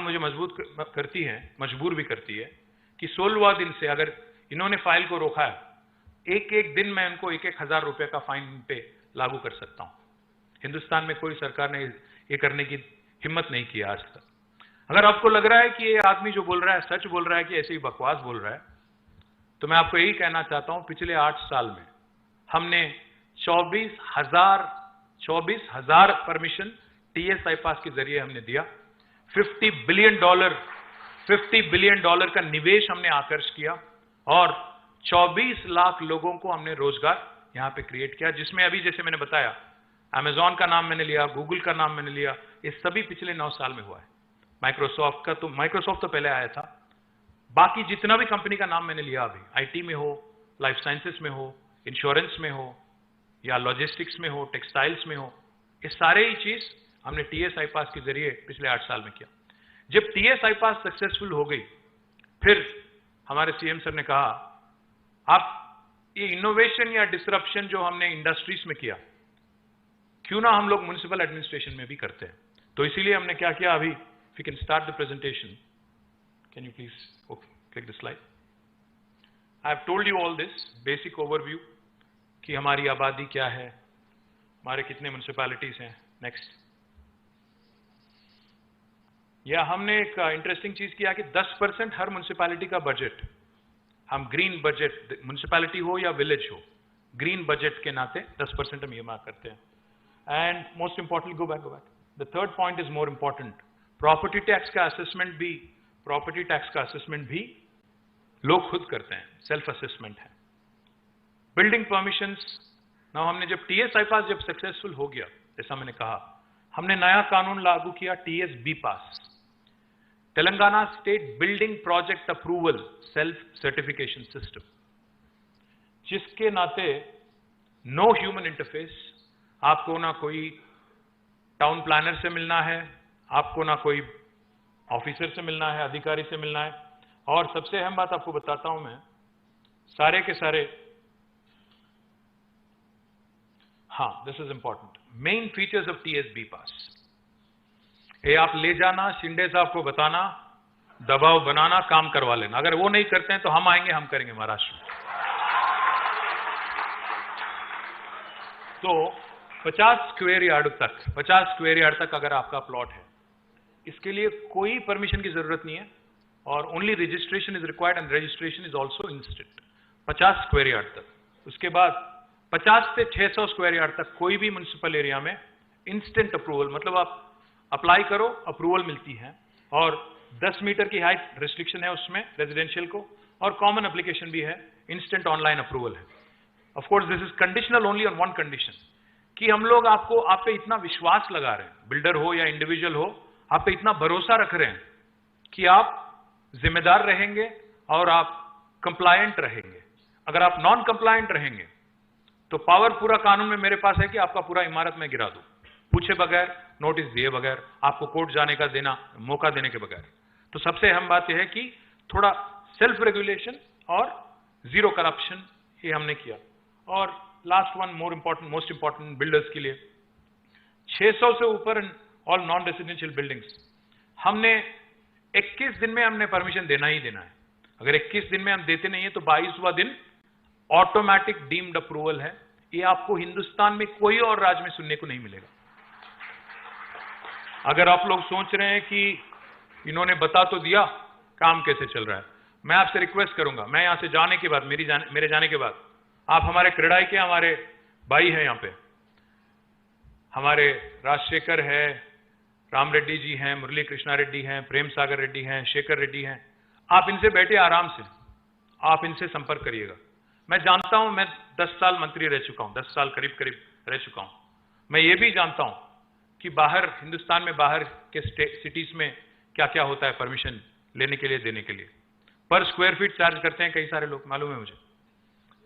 मुझे मजबूर भी करती है कि 16वां दिन से अगर इन्होंने फाइल को रोका है, एक दिन में उनको 1,000 रुपए का फाइन पे लागू कर सकता हूं। हिंदुस्तान में कोई सरकार ने ये करने की हिम्मत नहीं की आज तक। अगर आपको लग रहा है कि ये आदमी जो बोल रहा है सच बोल रहा है कि ऐसे ही बकवास बोल रहा है, तो मैं आपको यही कहना चाहता हूं, पिछले 8 साल में हमने 24,000 परमिशन TSI पास के जरिए हमने दिया। $50 बिलियन का निवेश हमने आकर्ष किया, और 24 लाख लोगों को हमने रोजगार यहां पे क्रिएट किया, जिसमें अभी जैसे मैंने बताया, अमेजॉन का नाम मैंने लिया, गूगल का नाम मैंने लिया, ये सभी पिछले 9 साल में हुआ है। माइक्रोसॉफ्ट तो पहले आया था, बाकी जितना भी कंपनी का नाम मैंने लिया अभी, IT में हो, लाइफ साइंसेस में हो, इंश्योरेंस में हो, या लॉजिस्टिक्स में हो, टेक्सटाइल्स में हो, ये सारे ही चीज हमने TSI पास के जरिए पिछले 8 साल में किया। जब TSI पास सक्सेसफुल हो गई, फिर हमारे CM सर ने कहा, आप ये इनोवेशन या डिसरप्शन जो हमने इंडस्ट्रीज में किया, क्यों ना हम लोग म्युनिसिपल एडमिनिस्ट्रेशन में भी करते हैं। तो इसीलिए हमने क्या किया, अभी if you can start the presentation, can you please click the slide? I have told you all this basic overview कि हमारी आबादी क्या है, हमारे कितने म्युनिसिपैलिटीज हैं। नेक्स्ट, या हमने एक इंटरेस्टिंग चीज किया कि 10% हर म्युनिसिपैलिटी का बजट, हम ग्रीन बजट, म्युनिसिपैलिटी हो या विलेज हो, ग्रीन बजट के नाते 10% हम ये करते हैं। And most importantly, go back, the third point is more important, property tax का असेसमेंट भी लोग खुद करते हैं, सेल्फ असेसमेंट है। बिल्डिंग परमिशंस, ना हमने जब TSI पास जब सक्सेसफुल हो गया, जैसा मैंने कहा, हमने नया कानून लागू किया, TSB pass, Telangana state building project approval self certification system, जिसके नाते नो ह्यूमन इंटरफेस, आपको ना कोई टाउन प्लानर से मिलना है, आपको ना कोई ऑफिसर से मिलना है, अधिकारी से मिलना है, और सबसे अहम बात आपको बताता हूं मैं, सारे के सारे, हाँ, this is important, main features of TSB पास, ये आप ले जाना, शिंदे साहब को बताना, दबाव बनाना, काम करवा लेना। अगर वो नहीं करते हैं तो हम आएंगे, हम करेंगे महाराष्ट्र में। तो 50 स्क्वायर यार्ड तक अगर आपका प्लॉट है, इसके लिए कोई परमिशन की जरूरत नहीं है, और only registration is required, and registration is also instant. 50 square yard तक। उसके बाद 50 से 600 स्क्वायर यार्ड तक कोई भी म्युनिसिपल एरिया में इंस्टेंट अप्रूवल, मतलब आप अप्लाई करो, अप्रूवल मिलती है, और 10 मीटर की हाइट रिस्ट्रिक्शन है उसमें रेजिडेंशियल को, और कॉमन एप्लीकेशन भी है, इंस्टेंट ऑनलाइन अप्रूवल है। Of course this is conditional only on one condition, कि हम लोग आप पे इतना विश्वास लगा रहे हैं, बिल्डर हो या इंडिविजुअल हो, आप पे इतना भरोसा रख रहे हैं कि आप जिम्मेदार रहेंगे और आप कंप्लायंट रहेंगे। अगर आप नॉन कंप्लायंट रहेंगे तो पावर पूरा कानून में मेरे पास है कि आपका पूरा इमारत में गिरा दूं, पूछे बगैर, नोटिस दिए बगैर, आपको कोर्ट जाने का मौका देने के बगैर। तो सबसे अहम बात यह है कि थोड़ा सेल्फ रेगुलेशन और जीरो करप्शन ये हमने किया। और last one most important builders के लिए 600 से ऊपर ऑल नॉन रेसिडेंशियल बिल्डिंग्स, हमने 21 दिन में हमने परमिशन देना ही देना है। अगर 21 दिन में हम देते नहीं है तो 22वां दिन ऑटोमेटिक डीम्ड अप्रूवल है। ये आपको हिंदुस्तान में कोई और राज्य में सुनने को नहीं मिलेगा। अगर आप लोग सोच रहे हैं कि इन्होंने बता तो दिया काम कैसे चल रहा है, मैं आपसे रिक्वेस्ट करूंगा, मैं यहां से जाने के बाद, मेरे जाने के बाद आप हमारे क्रेडाई के हमारे भाई हैं, यहां पे हमारे राजशेखर है, राम रेड्डी जी हैं, मुरली कृष्णा रेड्डी हैं, प्रेम सागर रेड्डी हैं, शेखर रेड्डी हैं, आप इनसे बैठे आराम से, आप इनसे संपर्क करिएगा। मैं जानता हूं, मैं 10 साल मंत्री रह चुका हूं, 10 साल करीब करीब रह चुका हूं। मैं ये भी जानता हूं कि बाहर हिंदुस्तान में बाहर के सिटीज में क्या क्या होता है परमिशन लेने के लिए, देने के लिए। पर स्क्वायर फीट चार्ज करते हैं कई सारे लोग, मालूम है मुझे।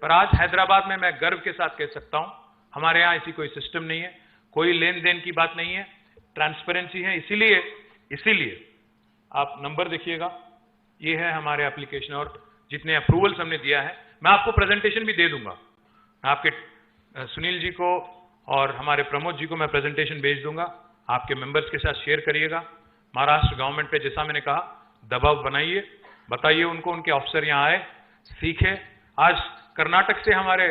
पर आज हैदराबाद में मैं गर्व के साथ कह सकता हूं, हमारे यहां ऐसी कोई सिस्टम नहीं है, कोई लेन देन की बात नहीं है, ट्रांसपेरेंसी है। इसीलिए आप नंबर देखिएगा, ये है हमारे एप्लीकेशन और जितने अप्रूवल्स हमने दिया है। मैं आपको प्रेजेंटेशन भी दे दूंगा, मैं आपके सुनील जी को और हमारे प्रमोद जी को मैं प्रेजेंटेशन भेज दूंगा, आपके मेंबर्स के साथ शेयर करिएगा। महाराष्ट्र गवर्नमेंट पे जैसा मैंने कहा दबाव बनाइए, बताइए उनको, उनके अफसर यहाँ आए, सीखे। आज कर्नाटक से हमारे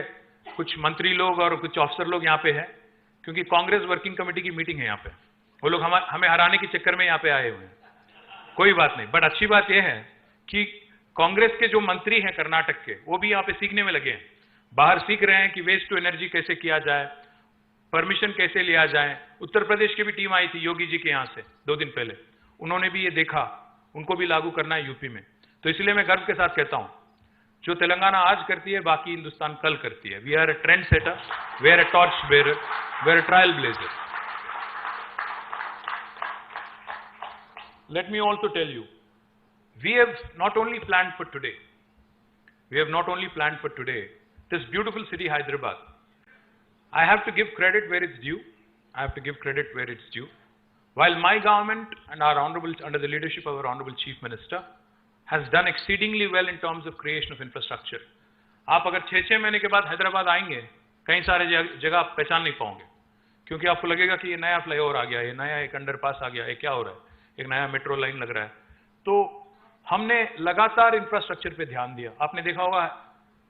कुछ मंत्री लोग और कुछ अफसर लोग यहाँ पे हैं, क्योंकि कांग्रेस वर्किंग कमेटी की मीटिंग है यहाँ पे। वो लोग हमें हराने के चक्कर में यहाँ पे आए हुए हैं। कोई बात नहीं, बट अच्छी बात यह है कि कांग्रेस के जो मंत्री हैं कर्नाटक के, वो भी यहाँ पे सीखने में लगे हैं, बाहर सीख रहे हैं कि वेस्ट टू एनर्जी कैसे किया जाए, परमिशन कैसे लिया जाए। उत्तर प्रदेश की भी टीम आई थी योगी जी के यहाँ से 2 दिन पहले, उन्होंने भी ये देखा, उनको भी लागू करना है यूपी में। तो इसलिए मैं गर्व के साथ कहता हूं, जो तेलंगाना आज करती है बाकी हिंदुस्तान कल करती है। We are a trend setter, we are a torch bearer, we are a trail blazer. Let me also tell you, we have not only planned for today, this beautiful city Hyderabad. I have to give credit where it's due. While my government and under the leadership of our Honorable Chief Minister, has done exceedingly well in terms of creation of infrastructure. आप अगर 6 महीने के बाद हैदराबाद आएंगे, कई सारे जगह आप पहचान नहीं पाओगे, क्योंकि आपको लगेगा कि ये नया फ्लाईओवर आ गया, ये नया एक अंडरपास आ गया, ये क्या हो रहा है, एक नया मेट्रो लाइन लग रहा है। तो हमने लगातार इंफ्रास्ट्रक्चर पे ध्यान दिया। आपने देखा होगा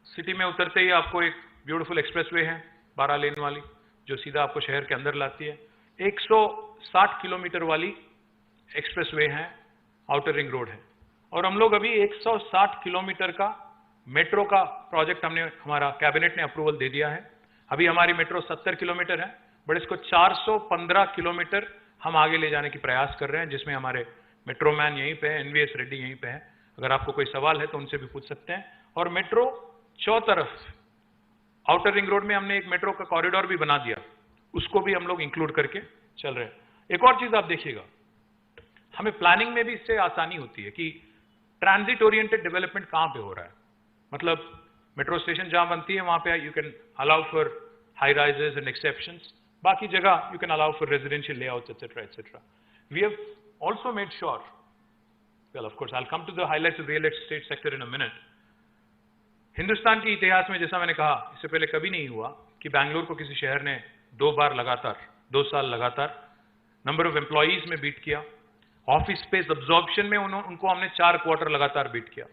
सिटी में उतरते ही आपको एक ब्यूटीफुल एक्सप्रेसवे है 12 लेन वाली, जो सीधा आपको शहर के अंदर लाती है। 160 किलोमीटर वाली एक्सप्रेसवे है, आउटर रिंग रोड है, और हम लोग अभी 160 किलोमीटर का मेट्रो का प्रोजेक्ट हमारा कैबिनेट ने अप्रूवल दे दिया है। अभी हमारी मेट्रो 70 किलोमीटर है, बट इसको 415 किलोमीटर हम आगे ले जाने की प्रयास कर रहे हैं, जिसमें हमारे मेट्रो मैन यहीं पे है, एनवीएस रेड्डी यहीं पे है। अगर आपको कोई सवाल है तो उनसे भी पूछ सकते हैं। और मेट्रो चौतरफ आउटर रिंग रोड में हमने एक मेट्रो का कॉरिडोर भी बना दिया, उसको भी हम लोग इंक्लूड करके चल रहे हैं। एक और चीज आप देखिएगा, हमें प्लानिंग में भी इससे आसानी होती है कि ट्रांजिट ओरिएंटेड डेवलपमेंट कहां पे हो रहा है। मतलब मेट्रो स्टेशन जहां बनती है वहां पे you can allow for high rises and exceptions, बाकी जगह you can allow for residential layouts, etc., etc. We have also made sure, well, of course, I'll come to the highlights of real estate sector in a minute. Hindustan के इतिहास में जैसा मैंने कहा, इससे पहले कभी नहीं हुआ कि बैंगलोर को किसी शहर ने 2 साल लगातार नंबर ऑफ एम्प्लॉइज में बीट किया। ऑफिस स्पेस अब्जॉर्प्शन में उनको हमने 4 क्वार्टर लगातार बीट किया।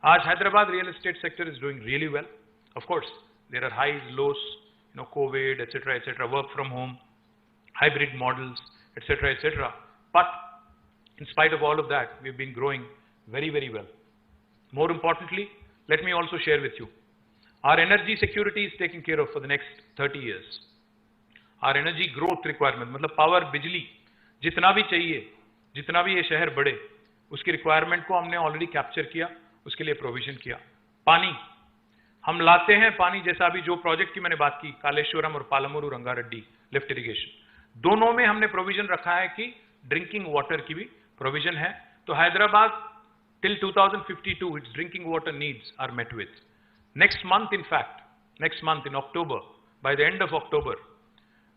आज Hyderabad real estate sector is doing really well. Of course there are highs, lows, COVID, etc., work from home, hybrid models, etc. But in spite of all of that, we've been growing very, very well. More importantly, let me also share with you, our energy security is taken care of for the next 30 years. Our energy growth requirement, मतलब power, बिजली, जितना भी चाहिए, जितना भी ये शहर बढ़े, उसकी रिक्वायरमेंट को हमने ऑलरेडी कैप्चर किया, उसके लिए प्रोविजन किया। पानी हम लाते हैं, पानी जैसा अभी जो प्रोजेक्ट की मैंने बात की, कालेश्वरम और पालमूरू रंगारेड्डी लिफ्ट इरिगेशन, दोनों में हमने प्रोविजन रखा है कि ड्रिंकिंग वाटर की भी प्रोविजन है। तो Hyderabad till 2052 its drinking water needs are met with. Next month in October, by the end of October,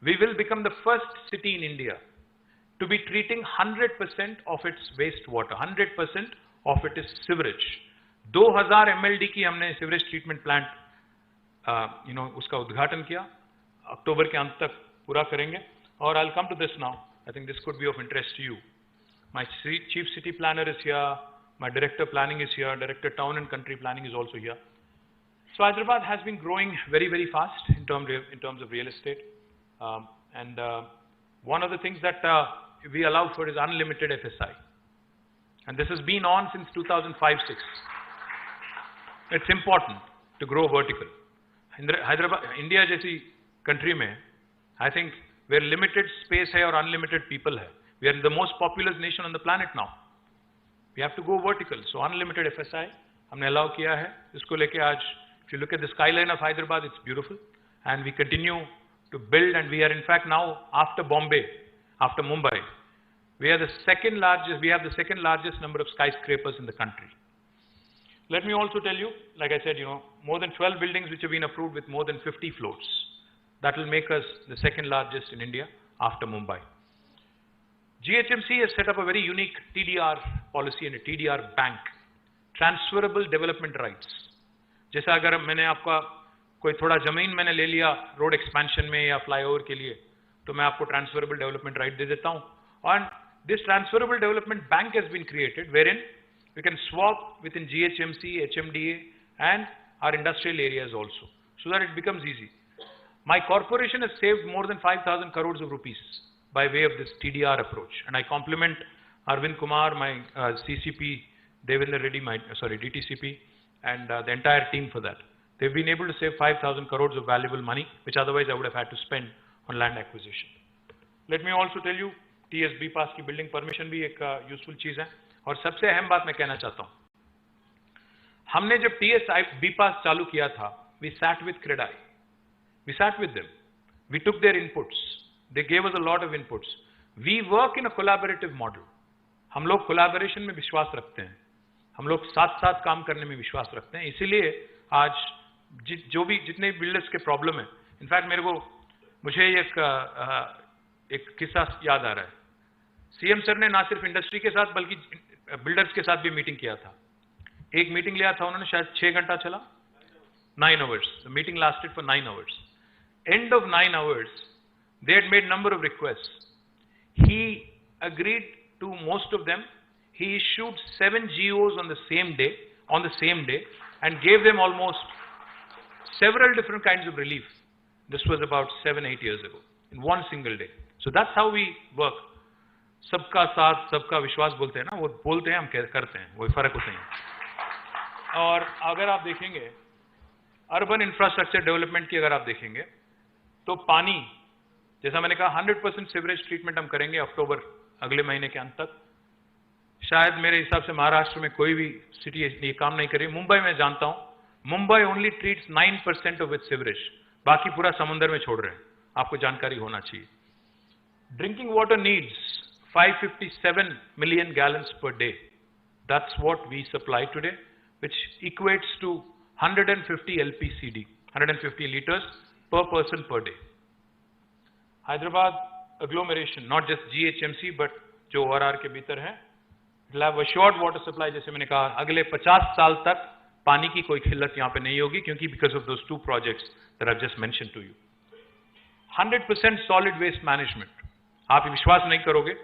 we will become the first city in India to be treating 100% of its waste water, 100% of it is sewerage. 2000 MLD की हमने sewerage treatment plant उसका उद्घाटन किया, अक्टूबर के अंत तक पूरा करेंगे. और I'll come to this now. I think this could be of interest to you. My chief city planner is here, my director planning is here, director town and country planning is also here. So Hyderabad has been growing very, very fast in terms of real estate. One of the things that we allow for is unlimited FSI. And this has been on since 2005-06. It's important to grow vertical. Hyderabad, India जैसी country में, I think where limited space है और unlimited people है, we are the most populous nation on the planet now. We have to go vertical. So unlimited FSI हमने allow किया है. इसको लेके आज, if you look at the skyline of Hyderabad, it's beautiful, and we continue to build. And we are in fact now, after Bombay, after Mumbai, we have the second largest number of skyscrapers in the country. Let me also tell you, like I said, more than 12 buildings which have been approved with more than 50 floors. That will make us the second largest in India after Mumbai. GHMC has set up a very unique TDR policy and a TDR bank, transferable development rights. जैसा अगर मैंने आपका कोई थोड़ा जमीन मैंने ले लिया रोड एक्सपेंशन में या फ्लाईओवर के लिए, तो मैं आपको ट्रांसफरेबल डेवलपमेंट राइट दे देता हूं. And this transferable development bank has been created, wherein we can swap within GHMC, HMDA, and our industrial areas also, so that it becomes easy. My corporation has saved more than 5,000 crores of rupees by way of this TDR approach, and I compliment Arvind Kumar, my CCP, Devendra Reddy, my DTCP, and the entire team for that. They've been able to save 5,000 crores of valuable money, which otherwise I would have had to spend on land acquisition. Let me also tell you, TSB पास की building permission भी एक useful चीज है. और सबसे अहम बात मैं कहना चाहता हूं, हमने जब TSB पास चालू किया था, we sat with CREDAI, we sat with them, we took their inputs, they gave us a lot of inputs. We work in a collaborative model. हम लोग collaboration में विश्वास रखते हैं, हम लोग साथ साथ काम करने में विश्वास रखते हैं. इसीलिए आज जो भी जितने बिल्डर्स के प्रॉब्लम है, इनफैक्ट मुझे एक किस्सा याद आ रहा है. सीएम सर ने ना सिर्फ इंडस्ट्री के साथ बल्कि बिल्डर्स के साथ भी मीटिंग किया था. एक मीटिंग लिया था उन्होंने, शायद 6 घंटा चला, 9 hours. The meeting lasted for 9 hours. End of 9 hours, they had made number of requests. He agreed to most of them. He issued 7 GOs on the same day, and gave them almost several different kinds of relief. This was about 7-8 years ago, in one single day. So that's how we work. सबका साथ सबका विश्वास बोलते हैं ना, वो बोलते हैं, हम करते हैं, वो फर्क होते हैं. और अगर आप देखेंगे अर्बन इंफ्रास्ट्रक्चर डेवलपमेंट की, अगर आप देखेंगे तो पानी, जैसा मैंने कहा 100% सीवरेज ट्रीटमेंट हम करेंगे अक्टूबर अगले महीने के अंत तक. शायद मेरे हिसाब से महाराष्ट्र में कोई भी सिटी ये काम नहीं करी. मुंबई में जानता हूं, Mumbai only treats 9% of its sewerage, बाकी पूरा समुद्र में छोड़ रहे हैं. आपको जानकारी होना चाहिए. Drinking water needs 557 million gallons per day. That's what we supply today, which equates to 150 LPCD, 150 liters per person per day. Hyderabad agglomeration, not just GHMC, but जो ORR के भीतर है, will have assured water supply. जैसे मैंने कहा, अगले 50 साल तक पानी की कोई किल्लत यहाँ पे नहीं होगी, क्योंकि because of those 2 projects that I've just mentioned to you. 100% solid waste management. आप विश्वास नहीं करोगे,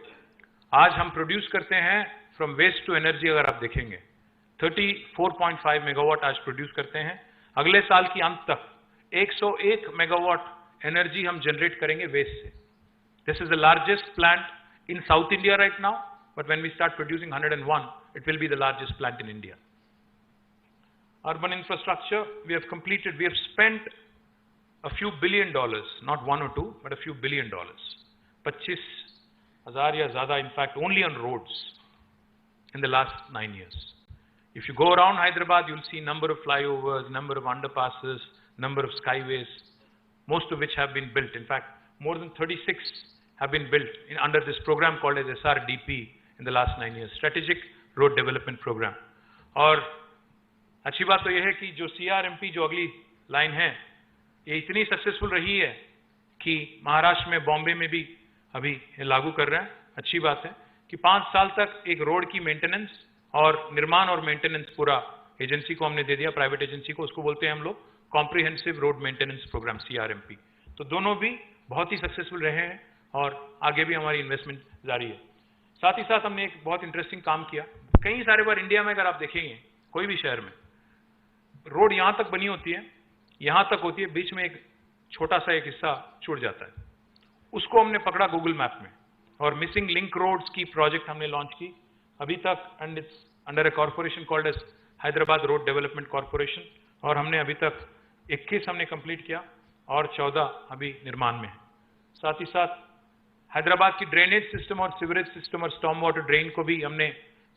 आज हम प्रोड्यूस करते हैं फ्रॉम वेस्ट टू एनर्जी. अगर आप देखेंगे 34.5 मेगावाट आज प्रोड्यूस करते हैं. अगले साल की अंत तक 101 मेगावाट एनर्जी हम जनरेट करेंगे वेस्ट से. This is the largest plant in South India right now, but when we start producing 101, it will be the largest plant in India. Urban infrastructure, we have completed, we have spent a few $1 billion, not 1 or 2, but a few $1 billion. 25,000 या ज़्यादा, in fact, only on roads in the last 9 years. If you go around Hyderabad, you'll see number of flyovers, number of underpasses, number of skyways, most of which have been built. In fact, more than 36 have been built under this program called as SRDP in the last 9 years, Strategic Road Development Program. और अच्छी बात तो यह है कि जो CRMP जो अगली लाइन है, ये इतनी सक्सेसफुल रही है कि महाराष्ट्र में, बॉम्बे में भी अभी लागू कर रहे हैं. अच्छी बात है कि 5 साल तक एक रोड की मेंटेनेंस और निर्माण और मेंटेनेंस पूरा एजेंसी को हमने दे दिया, प्राइवेट एजेंसी को, उसको बोलते हैं हम लोग comprehensive road maintenance programme CRMP। तो दोनों भी बहुत ही सक्सेसफुल रहे हैं और आगे भी हमारी इन्वेस्टमेंट जारी है। साथ ही साथ हमने एक बहुत इंटरेस्टिंग काम किया। कई सारे बार इंडिया में अगर आप देखेंगे कोई भी शहर में रोड यहां तक बनी होती है, यहां तक होती है, बीच में एक छोटा सा एक हिस्सा छूट जाता है। उसको हमने पकड़ा गूगल मैप में और मिसिंग लिंक रोड्स की प्रोजेक्ट हमने लॉन्च की अभी तक, and it's under a corporation called as Hyderabad road development corporation. और हमने अभी तक 21 हमने कंप्लीट किया और 14 अभी निर्माण में है। साथ ही साथ हैदराबाद की ड्रेनेज सिस्टम और सीवरेज सिस्टम और स्टॉर्म वाटर ड्रेन को भी हमने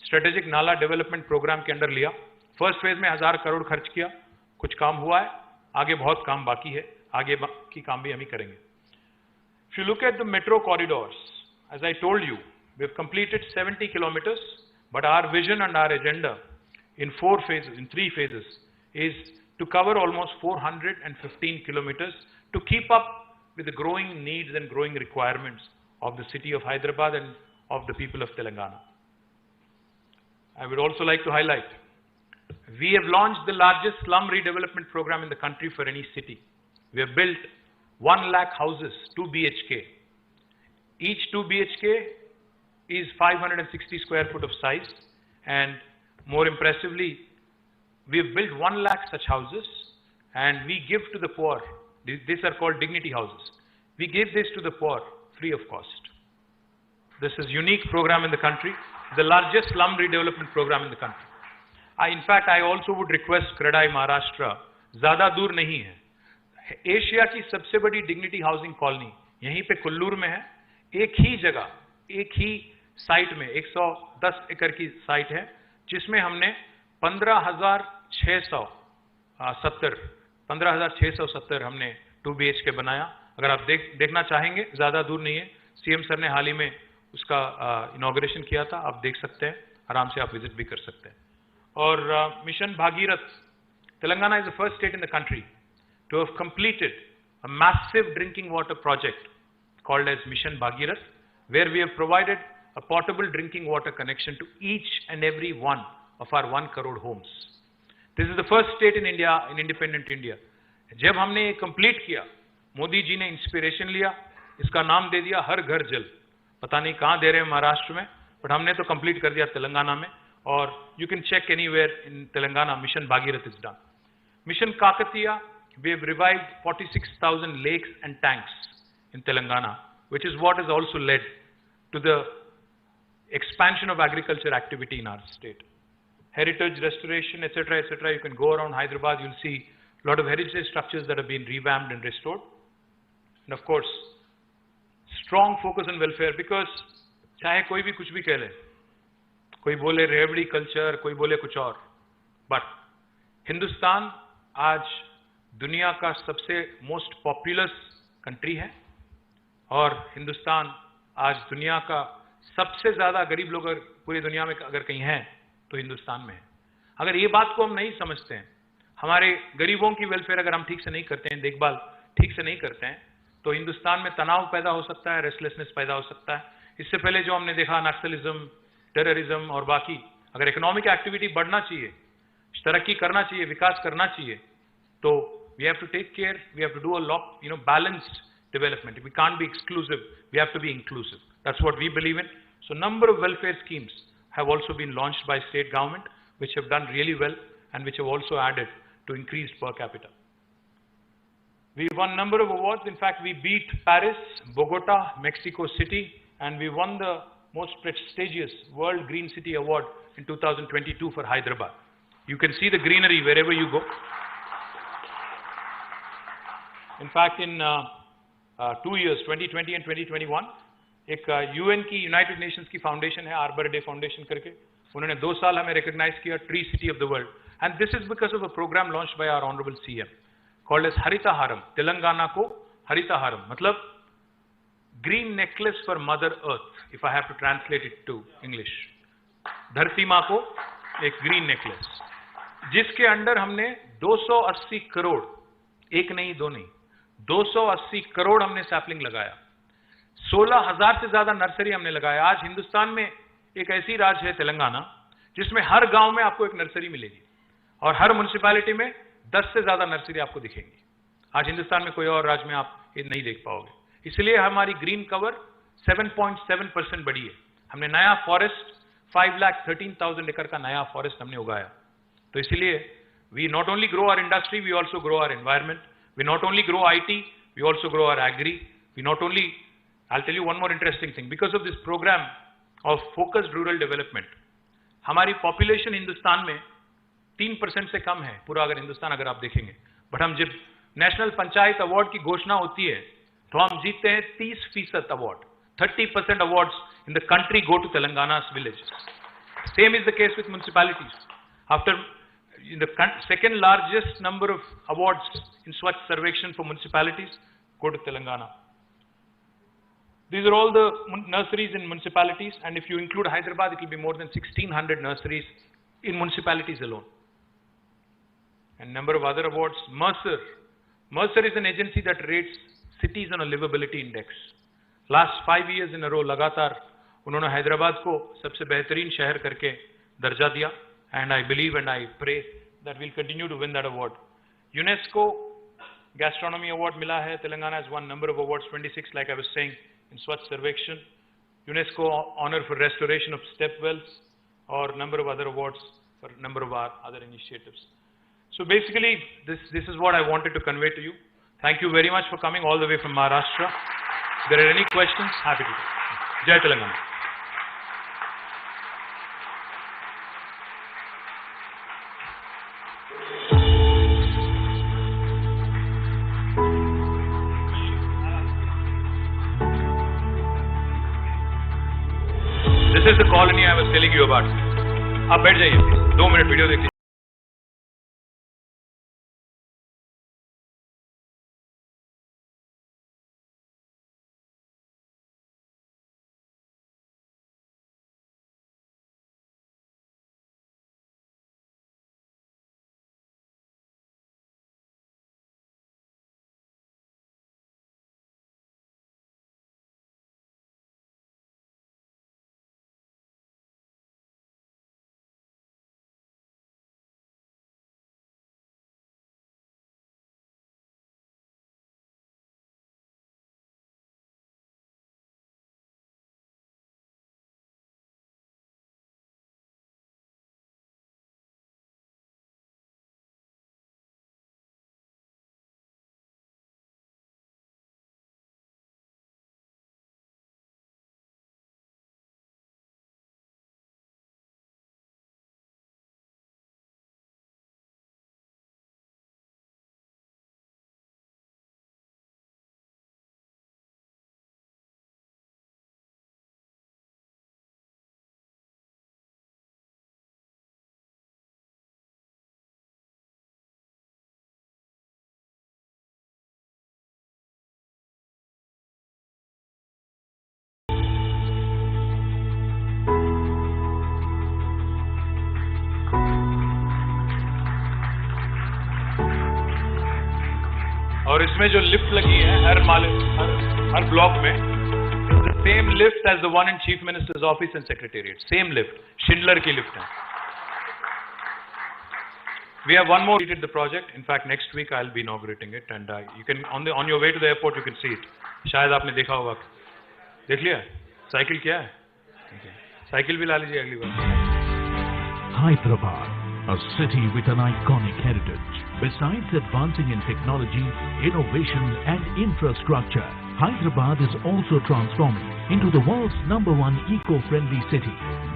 स्ट्रेटेजिक नाला डेवलपमेंट प्रोग्राम के अंडर लिया। फर्स्ट फेज में 1000 करोड़ खर्च किया, कुछ काम हुआ है, आगे बहुत काम बाकी है, आगे की काम भी हम ही करेंगे। If you look at the metro corridors, as I told you, we have completed 70 kilometers, but our vision and our agenda in 3 phases, is to cover almost 415 kilometers to keep up with the growing needs and growing requirements of the city of Hyderabad and of the people of Telangana. I would also like to highlight, we have launched the largest slum redevelopment program in the country for any city. We have built 1 lakh houses, 2 BHK. Each 2 BHK is 560 square foot of size, and more impressively, we have built 1 lakh such houses, and we give to the poor. These are called dignity houses. We give this to the poor free of cost. This is a unique program in the country, the largest slum redevelopment program in the country. In fact, I also would request CREDAI Maharashtra, ज़्यादा दूर नहीं है, Asia की सबसे बड़ी dignity housing colony यहीं पे कुल्लूर में है। एक ही जगह, एक ही साइट में 110 एकड़ की साइट है, जिसमें हमने 15,670 हमने 2 BHK बनाया। अगर आप देखना चाहेंगे, ज़्यादा दूर नहीं है, CM सर ने हाल ही में उसका इनॉग्रेशन किया था, आप देख सकते हैं, आराम से आप विजिट भी कर सकते हैं। और mission Bhagirath, Telangana is the first state in the country to have completed a massive drinking water project called as Mission Bhagirath, where we have provided a portable drinking water connection to each and every one of our 1 crore homes. This is the first state in India, in independent India. जब हमने ये complete किया, मोदी जी ने inspiration लिया, इसका नाम दे दिया हर घर जल। पता नहीं कहाँ दे रहे हैं महाराष्ट्र में, बट हमने तो कंप्लीट कर दिया तेलंगाना में, और you can check anywhere in Telangana, mission Bhagiratha is done. Mission Kakatiya, we have revived 46,000 lakes and tanks in Telangana, which is what has also led to the expansion of agriculture activity in our state. Heritage restoration, etc., etc. You can go around Hyderabad, you'll see a lot of heritage structures that have been revamped and restored. And of course, strong focus on welfare, because चाहे कोई भी कुछ भी कह ले, कोई बोले रेवड़ी कल्चर, कोई बोले कुछ और, but हिंदुस्तान आज दुनिया का सबसे मोस्ट पॉपुलस कंट्री है, और हिंदुस्तान आज दुनिया का सबसे ज्यादा गरीब लोग अगर पूरी दुनिया में अगर कहीं हैं तो हिंदुस्तान में है। अगर ये बात को हम नहीं समझते हैं, हमारे गरीबों की वेलफेयर अगर हम ठीक से नहीं करते हैं, देखभाल ठीक से नहीं करते हैं, तो हिंदुस्तान में तनाव पैदा हो सकता है, रेस्टलेसनेस पैदा हो सकता है। इससे पहले जो हमने देखा, नक्सलिज्म, टेररिज्म और बाकी, अगर इकोनॉमिक एक्टिविटी बढ़ना चाहिए, तरक्की करना चाहिए, विकास करना चाहिए, तो we have to take care, we have to do a lot, balanced development. We can't be exclusive, we have to be inclusive. That's what we believe in. So number of welfare schemes have also been launched by state government, which have done really well and which have also added to increased per capita. We won number of awards. In fact, we beat Paris, Bogota, Mexico City, and we won the most prestigious World Green City Award in 2022 for Hyderabad. You can see the greenery wherever you go. In fact, in 2 years, 2020 and 2021, एक UN की, United Nations की foundation है, Arbor Day Foundation करके, उन्होंने 2 साल हमें recognise किया tree city of the world, and this is because of a programme launched by our honourable CM called as Harithaharam. Telangana को हरितहारम मतलब green necklace for mother earth, if I have to translate it to English, धरती माँ को एक green necklace, जिसके under हमने 280 करोड़, एक नहीं दो नहीं, 280 करोड़ हमने सैपलिंग लगाया, 16,000 से ज्यादा नर्सरी हमने लगाया। आज हिंदुस्तान में एक ऐसी राज्य है तेलंगाना, जिसमें हर गांव में आपको एक नर्सरी मिलेगी, और हर म्युनिसिपैलिटी में 10 से ज्यादा नर्सरी आपको दिखेंगी। आज हिंदुस्तान में कोई और राज्य में आप ये नहीं देख पाओगे। इसलिए हमारी ग्रीन कवर 7.7% बढ़ी है। हमने नया फॉरेस्ट 5,13,000 एकड़ का नया फॉरेस्ट हमने उगाया। तो इसलिए we not only grow our industry, we also grow our environment. We not only grow IT, we also grow our agri. We not only, I'll tell you one more interesting thing. Because of this program of focused rural development, हमारी population Hindustan में 3% से कम है, पूरा अगर हिंदुस्तान अगर आप देखेंगे। But हम जब नेशनल पंचायत अवार्ड की घोषणा होती है, तो हम जीतते हैं 30% award. 30% awards in the country go to Telangana's villages. Same is the case with municipalities. After the second largest number of awards in Swachh Sarvekshan for municipalities go to Telangana. These are all the nurseries in municipalities, and if you include Hyderabad, it will be more than 1,600 nurseries in municipalities alone. And number of other awards. Mercer is an agency that rates cities on a livability index. Last 5 years in a row, लगातार उन्होंने हैदराबाद को सबसे बेहतरीन शहर करके दर्जा दिया, and I believe and I pray that we'll continue to win that award. UNESCO Gastronomy Award मिला है, Telangana has won number of awards, 26 like I was saying in Swachh Sarvekshan. UNESCO honor for restoration of step wells, or number of other awards for number of our other initiatives. So basically, this is what I wanted to convey to you. Thank you very much for coming all the way from Maharashtra. If there are any questions, happy to take. Jai Telangana. This is the colony I was telling you about. आप बैठ जाइए please, 2 minute video देख लीजिए। और इसमें जो lift लगी है हर ब्लॉक में, the same lift as the one in Chief Minister's office and Secretariat. Same lift, Schindler की lift है. We have one more completed the project. In fact, next week I'll be inaugurating it, and you can on your way to the airport you can see it. शायद आपने देखा होगा. देख लिया? Cycle क्या है? साइकिल भी ला लीजिए अगली बार. Hyderabad, a city with an iconic heritage. Besides advancing in technology, innovation and infrastructure, Hyderabad is also transforming into the world's #1 eco-friendly city,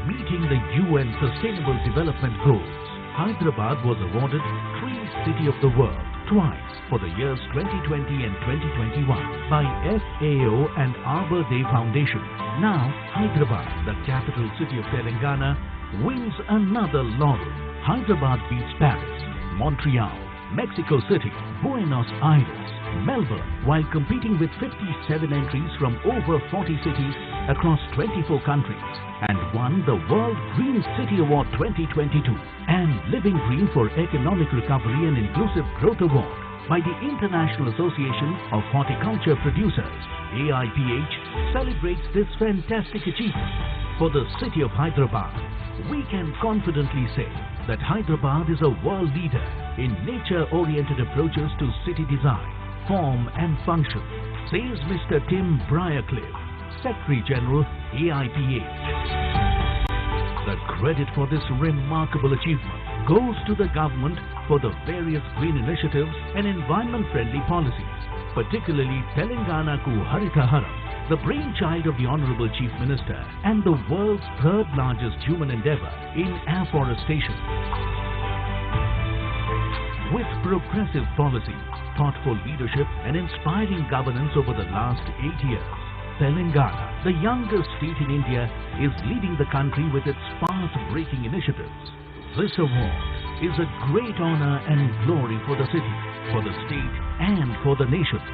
meeting the UN Sustainable Development Goals. Hyderabad was awarded Green City of the World twice for the years 2020 and 2021 by FAO and Arbor Day Foundation. Now, Hyderabad, the capital city of Telangana, wins another laurel. Hyderabad beats Paris, Montreal, Mexico City, Buenos Aires, Melbourne, while competing with 57 entries from over 40 cities across 24 countries, and won the World Green City Award 2022 and Living Green for Economic Recovery and Inclusive Growth Award by the International Association of Horticulture Producers. AIPH celebrates this fantastic achievement. For the city of Hyderabad, we can confidently say that Hyderabad is a world leader in nature-oriented approaches to city design, form and function, says Mr. Tim Briarcliffe, Secretary General, AIPA. The credit for this remarkable achievement goes to the government for the various green initiatives and environment-friendly policies, particularly Telangana Ku Harita Haram, the brainchild of the Honorable Chief Minister and the world's third largest human endeavor in afforestation. With progressive policy, thoughtful leadership and inspiring governance over the last 8 years, Telangana, the youngest state in India, is leading the country with its path-breaking initiatives. This award is a great honor and glory for the city, for the state and for the nation.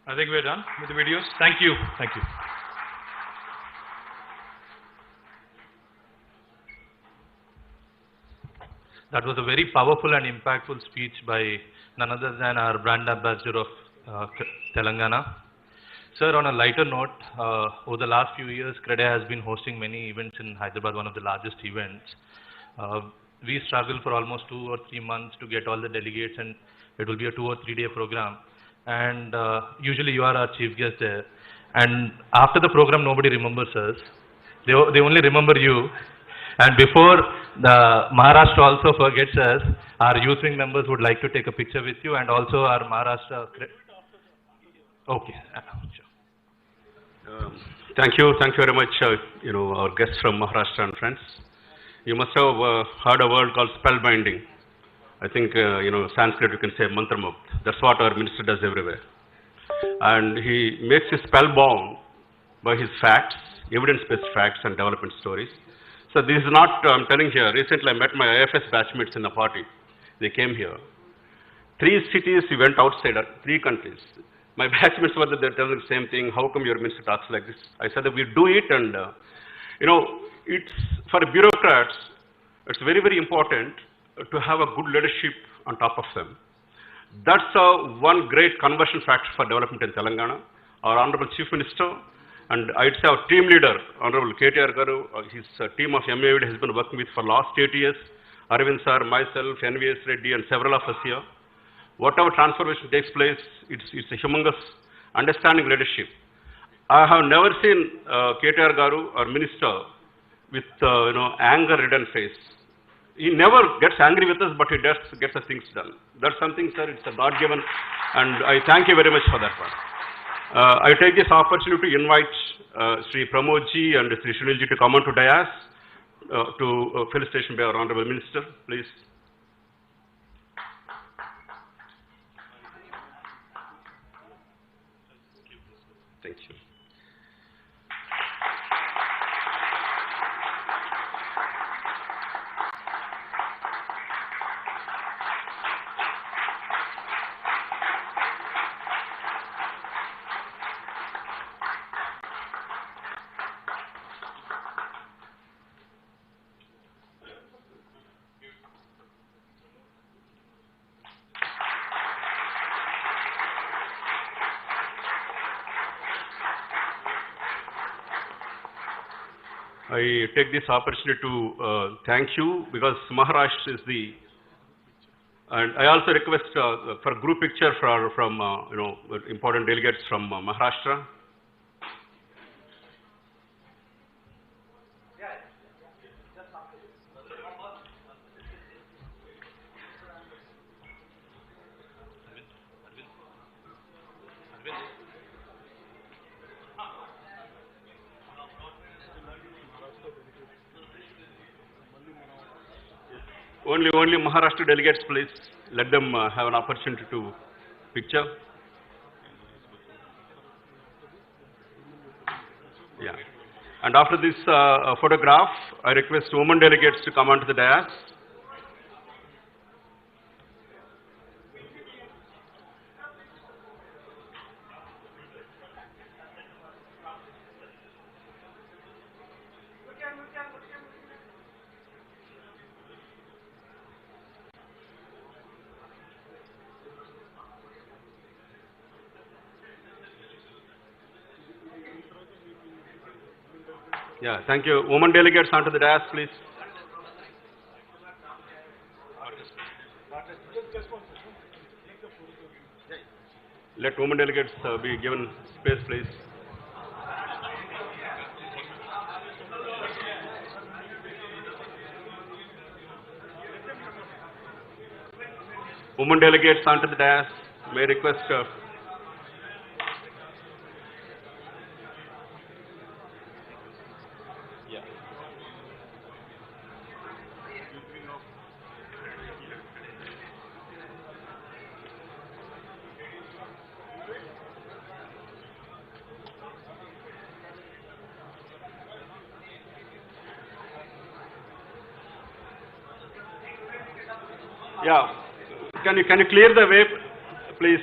I think we're done with the videos. Thank you. Thank you. That was a very powerful and impactful speech by none other than our brand ambassador of Telangana. Sir, on a lighter note, over the last few years, CREDAI has been hosting many events in Hyderabad, one of the largest events. We struggled for almost 2 or 3 months to get all the delegates, and it will be a 2 or 3 day program. And usually you are our chief guest there. And after the program, nobody remembers us. They only remember you. And before the Maharashtra also forgets us, our youth wing members would like to take a picture with you, and also our Maharashtra. Okay. Sure. Thank you very much, our guests from Maharashtra and friends. You must have heard a word called spellbinding. I think, Sanskrit you can say mantramukta. That's what our minister does everywhere. And he makes you spellbound by his facts, evidence-based facts and development stories. So this is not, I'm telling here, recently I met my IFS batchmates in a party. They came here. 3 cities we went outside, 3 countries. My batchmates were there telling the same thing, how come your minister talks like this? I said that we do it, and it's, for bureaucrats, it's very, very important to have a good leadership on top of them. That's one great conversion factor for development in Telangana. Our Honorable Chief Minister, and I'd say our team leader, Honorable KTR Garu, his team of MAVD has been working with for last 8 years. Arvind sir, myself, NVS Reddy and several of us here. Whatever transformation takes place, it's a humongous understanding leadership. I have never seen KTR Garu, our minister, with anger-ridden face. He never gets angry with us, but he does gets the things done. That's something, sir, it's a God-given, and I thank you very much for that one. I take this opportunity to invite Sri Pramodji and Sri Sunilji to come on to dais to felicitation by our Honorable Minister, please. Thank you. I take this opportunity to thank you, because Maharashtra is the, and I also request for a group picture from important delegates from Maharashtra. Only Maharashtra delegates, please. Let them have an opportunity to picture. Yeah. And after this photograph, I request women delegates to come onto the dais. Yeah, thank you. Women delegates onto the dais, please. Let women delegates be given space, please. Women delegates onto the dais. May I request. Yeah, can you clear the way, please?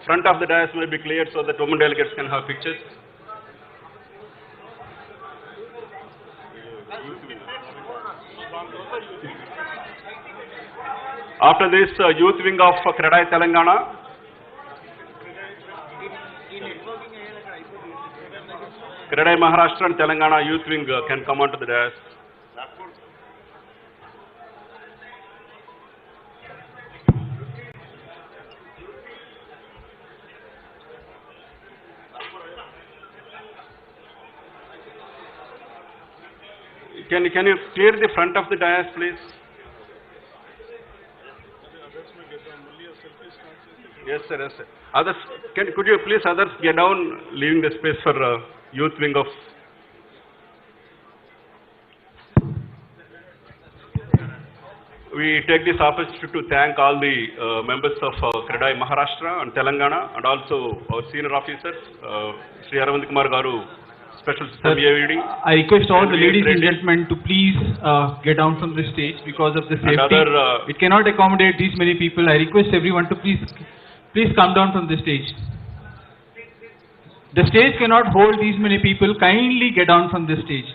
Front of the dais may be cleared so that women delegates can have pictures. After this, youth wing of CREDAI Telangana. CREDAI Maharashtra and Telangana youth wing can come onto the dais. Can you clear the front of the dais, please? Yes, sir. Yes, sir. Others, could you please others get down, leaving the space for youth wing of. We take this opportunity to thank all the members of CREDAI Maharashtra and Telangana, and also our senior officers, Sri Arvind Kumar Garu, Special MAUD. I request all the ladies and gentlemen to please get down from the stage because of the safety. It cannot accommodate these many people. I request everyone to please come down from the stage. The stage cannot hold these many people. Kindly get down from the stage.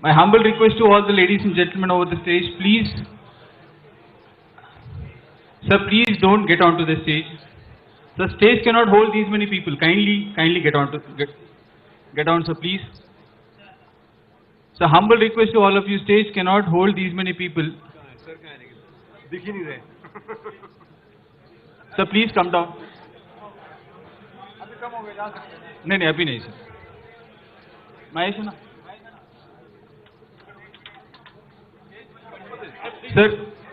My humble request to all the ladies and gentlemen over the stage, please, sir, please don't get onto the stage. The stage cannot hold these many people. Kindly get down, sir, please. So humble request to all of you, stage cannot hold these many people. Sir, please come down. नहीं अभी नहीं sir Mahesh ना sir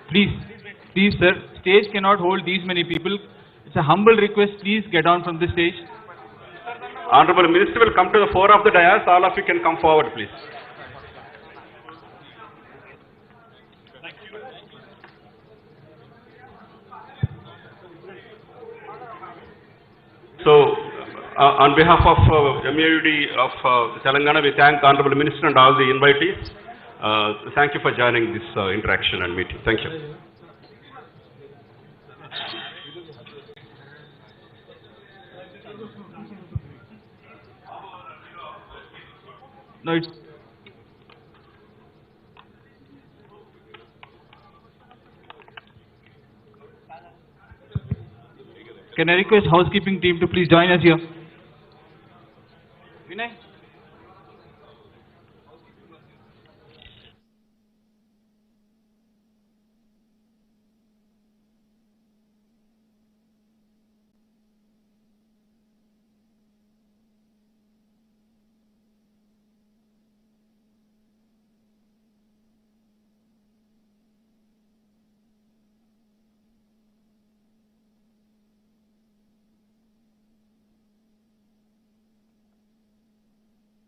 please sir, stage cannot hold these many people. It's a humble request, please get down from the stage. Honorable Minister will come to the fore of the dais. All of you can come forward, please. So, on behalf of MAUD of Telangana, we thank Honorable Minister and all the invitees. Thank you for joining this interaction and meeting. Thank you. No, it's can I request housekeeping team to please join us here?